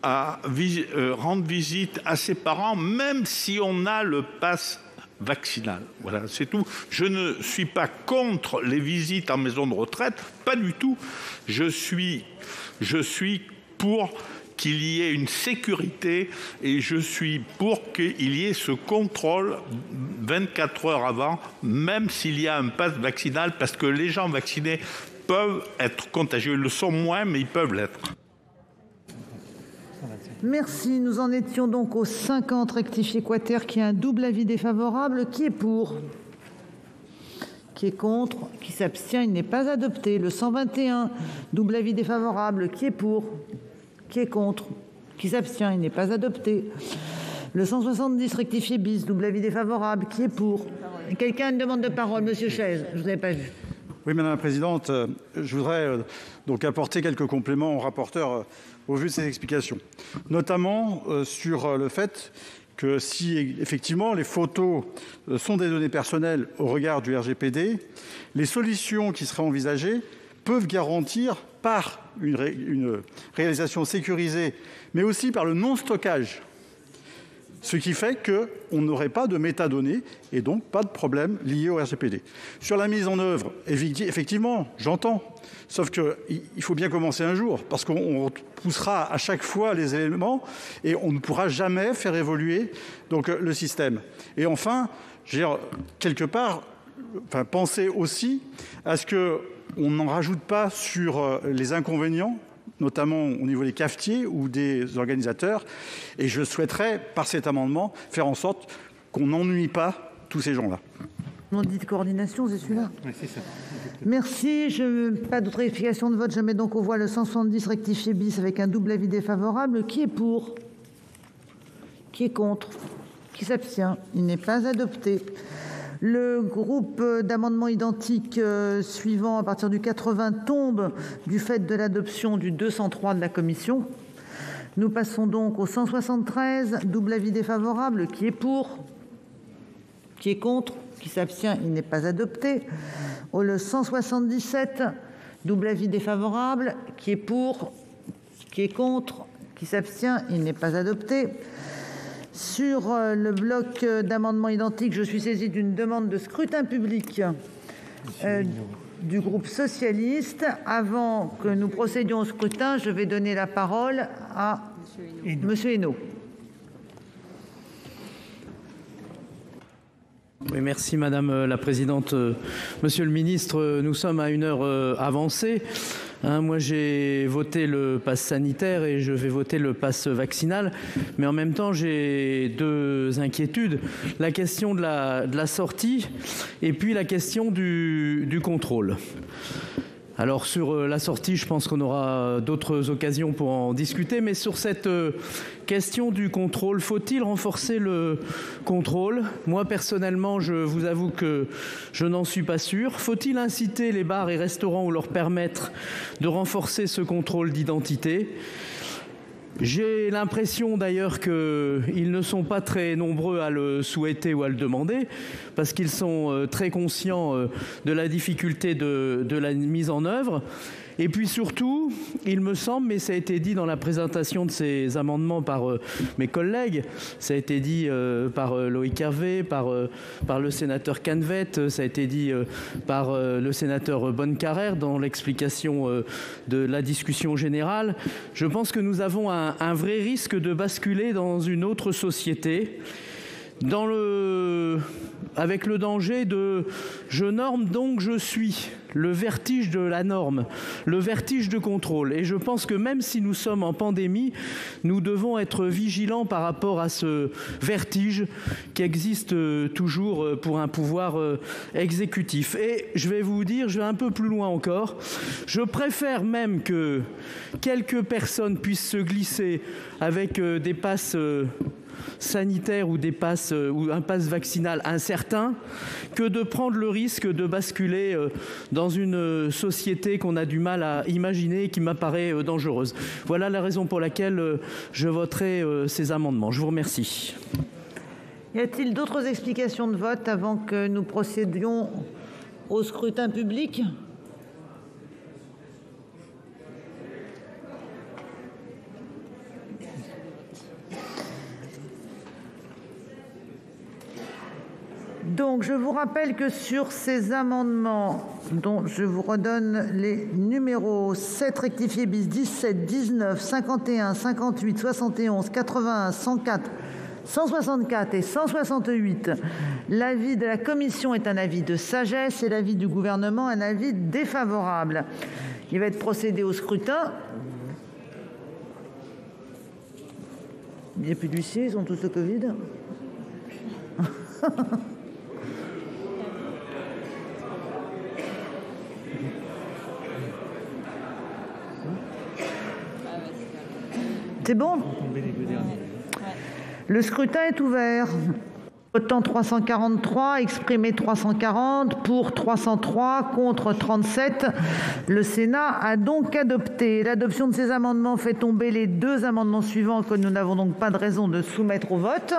rendre visite à ses parents, même si on a le pass vaccinal. Voilà, c'est tout. Je ne suis pas contre les visites en maison de retraite, pas du tout. Je suis pour qu'il y ait une sécurité et je suis pour qu'il y ait ce contrôle 24 heures avant, même s'il y a un pass vaccinal, parce que les gens vaccinés peuvent être contagieux. Ils le sont moins, mais ils peuvent l'être. Merci. Nous en étions donc au 50 rectifié quater, qui a un double avis défavorable. Qui est pour? Qui est contre? Qui s'abstient? Il n'est pas adopté. Le 121, double avis défavorable. Qui est pour? Qui est contre? Qui s'abstient? Il n'est pas adopté. Le 170 rectifié bis, double avis défavorable. Qui est pour? Quelqu'un a une demande de parole, Monsieur Chaise. Je ne vous avais pas vu. Oui, Madame la Présidente, je voudrais donc apporter quelques compléments au rapporteur au vu de ses explications, notamment sur le fait que si effectivement les photos sont des données personnelles au regard du RGPD, les solutions qui seraient envisagées peuvent garantir par une réalisation sécurisée, mais aussi par le non-stockage. Ce qui fait qu'on n'aurait pas de métadonnées et donc pas de problème lié au RGPD. Sur la mise en œuvre, effectivement, j'entends. Sauf qu'il faut bien commencer un jour, parce qu'on poussera à chaque fois les éléments et on ne pourra jamais faire évoluer donc, le système. Et enfin, quelque part, pensez aussi à ce qu'on n'en rajoute pas sur les inconvénients, notamment au niveau des cafetiers ou des organisateurs. Et je souhaiterais, par cet amendement, faire en sorte qu'on n'ennuie pas tous ces gens-là. On dit de coordination, c'est celui-là. Oui, c'est ça. Merci. Pas d'autre explication de vote. Je mets donc aux voix le 170 rectifié bis avec un double avis défavorable. Qui est pour? Qui est contre? Qui s'abstient? Il n'est pas adopté. Le groupe d'amendements identiques suivant à partir du 80 tombe du fait de l'adoption du 203 de la commission. Nous passons donc au 173, double avis défavorable. Qui est pour? Qui est contre? Qui s'abstient? Il n'est pas adopté. Le 177, double avis défavorable. Qui est pour? Qui est contre? Qui s'abstient? Il n'est pas adopté. Sur le bloc d'amendements identiques, je suis saisie d'une demande de scrutin public du groupe socialiste. Avant que nous procédions au scrutin, je vais donner la parole à Monsieur Hénault. Oui, merci Madame la Présidente. Monsieur le Ministre, nous sommes à une heure avancée. Moi, j'ai voté le pass sanitaire et je vais voter le pass vaccinal. Mais en même temps, j'ai deux inquiétudes. La question de la sortie et puis la question du contrôle. Alors sur la sortie, je pense qu'on aura d'autres occasions pour en discuter, mais sur cette question du contrôle, faut-il renforcer le contrôle? Moi personnellement, je vous avoue que je n'en suis pas sûr. Faut-il inciter les bars et restaurants ou leur permettre de renforcer ce contrôle d'identité? J'ai l'impression d'ailleurs qu'ils ne sont pas très nombreux à le souhaiter ou à le demander, parce qu'ils sont très conscients de la difficulté de la mise en œuvre. Et puis surtout, il me semble, mais ça a été dit dans la présentation de ces amendements par mes collègues, ça a été dit par Loïc Hervé, par le sénateur Canvet, ça a été dit par le sénateur Bonnecarrère dans l'explication de la discussion générale. Je pense que nous avons un vrai risque de basculer dans une autre société, avec le danger de « je norme donc je suis », le vertige de la norme, le vertige de contrôle. Et je pense que même si nous sommes en pandémie, nous devons être vigilants par rapport à ce vertige qui existe toujours pour un pouvoir exécutif. Et je vais vous dire, je vais un peu plus loin encore, je préfère même que quelques personnes puissent se glisser avec des passes sanitaires ou un pass vaccinal incertain que de prendre le risque de basculer dans une société qu'on a du mal à imaginer et qui m'apparaît dangereuse. Voilà la raison pour laquelle je voterai ces amendements. Je vous remercie. Y a-t-il d'autres explications de vote avant que nous procédions au scrutin public ? Donc, je vous rappelle que sur ces amendements, dont je vous redonne les numéros 7 rectifié bis, 17, 19, 51, 58, 71, 81, 104, 164 et 168, l'avis de la commission est un avis de sagesse et l'avis du gouvernement un avis défavorable. Il va être procédé au scrutin. Il n'y a plus d'huissiers, ils ont tous le Covid. C'est bon ? Le scrutin est ouvert. Votant 343, exprimé 340, pour 303, contre 37. Le Sénat a donc adopté. L'adoption de ces amendements fait tomber les deux amendements suivants que nous n'avons donc pas de raison de soumettre au vote.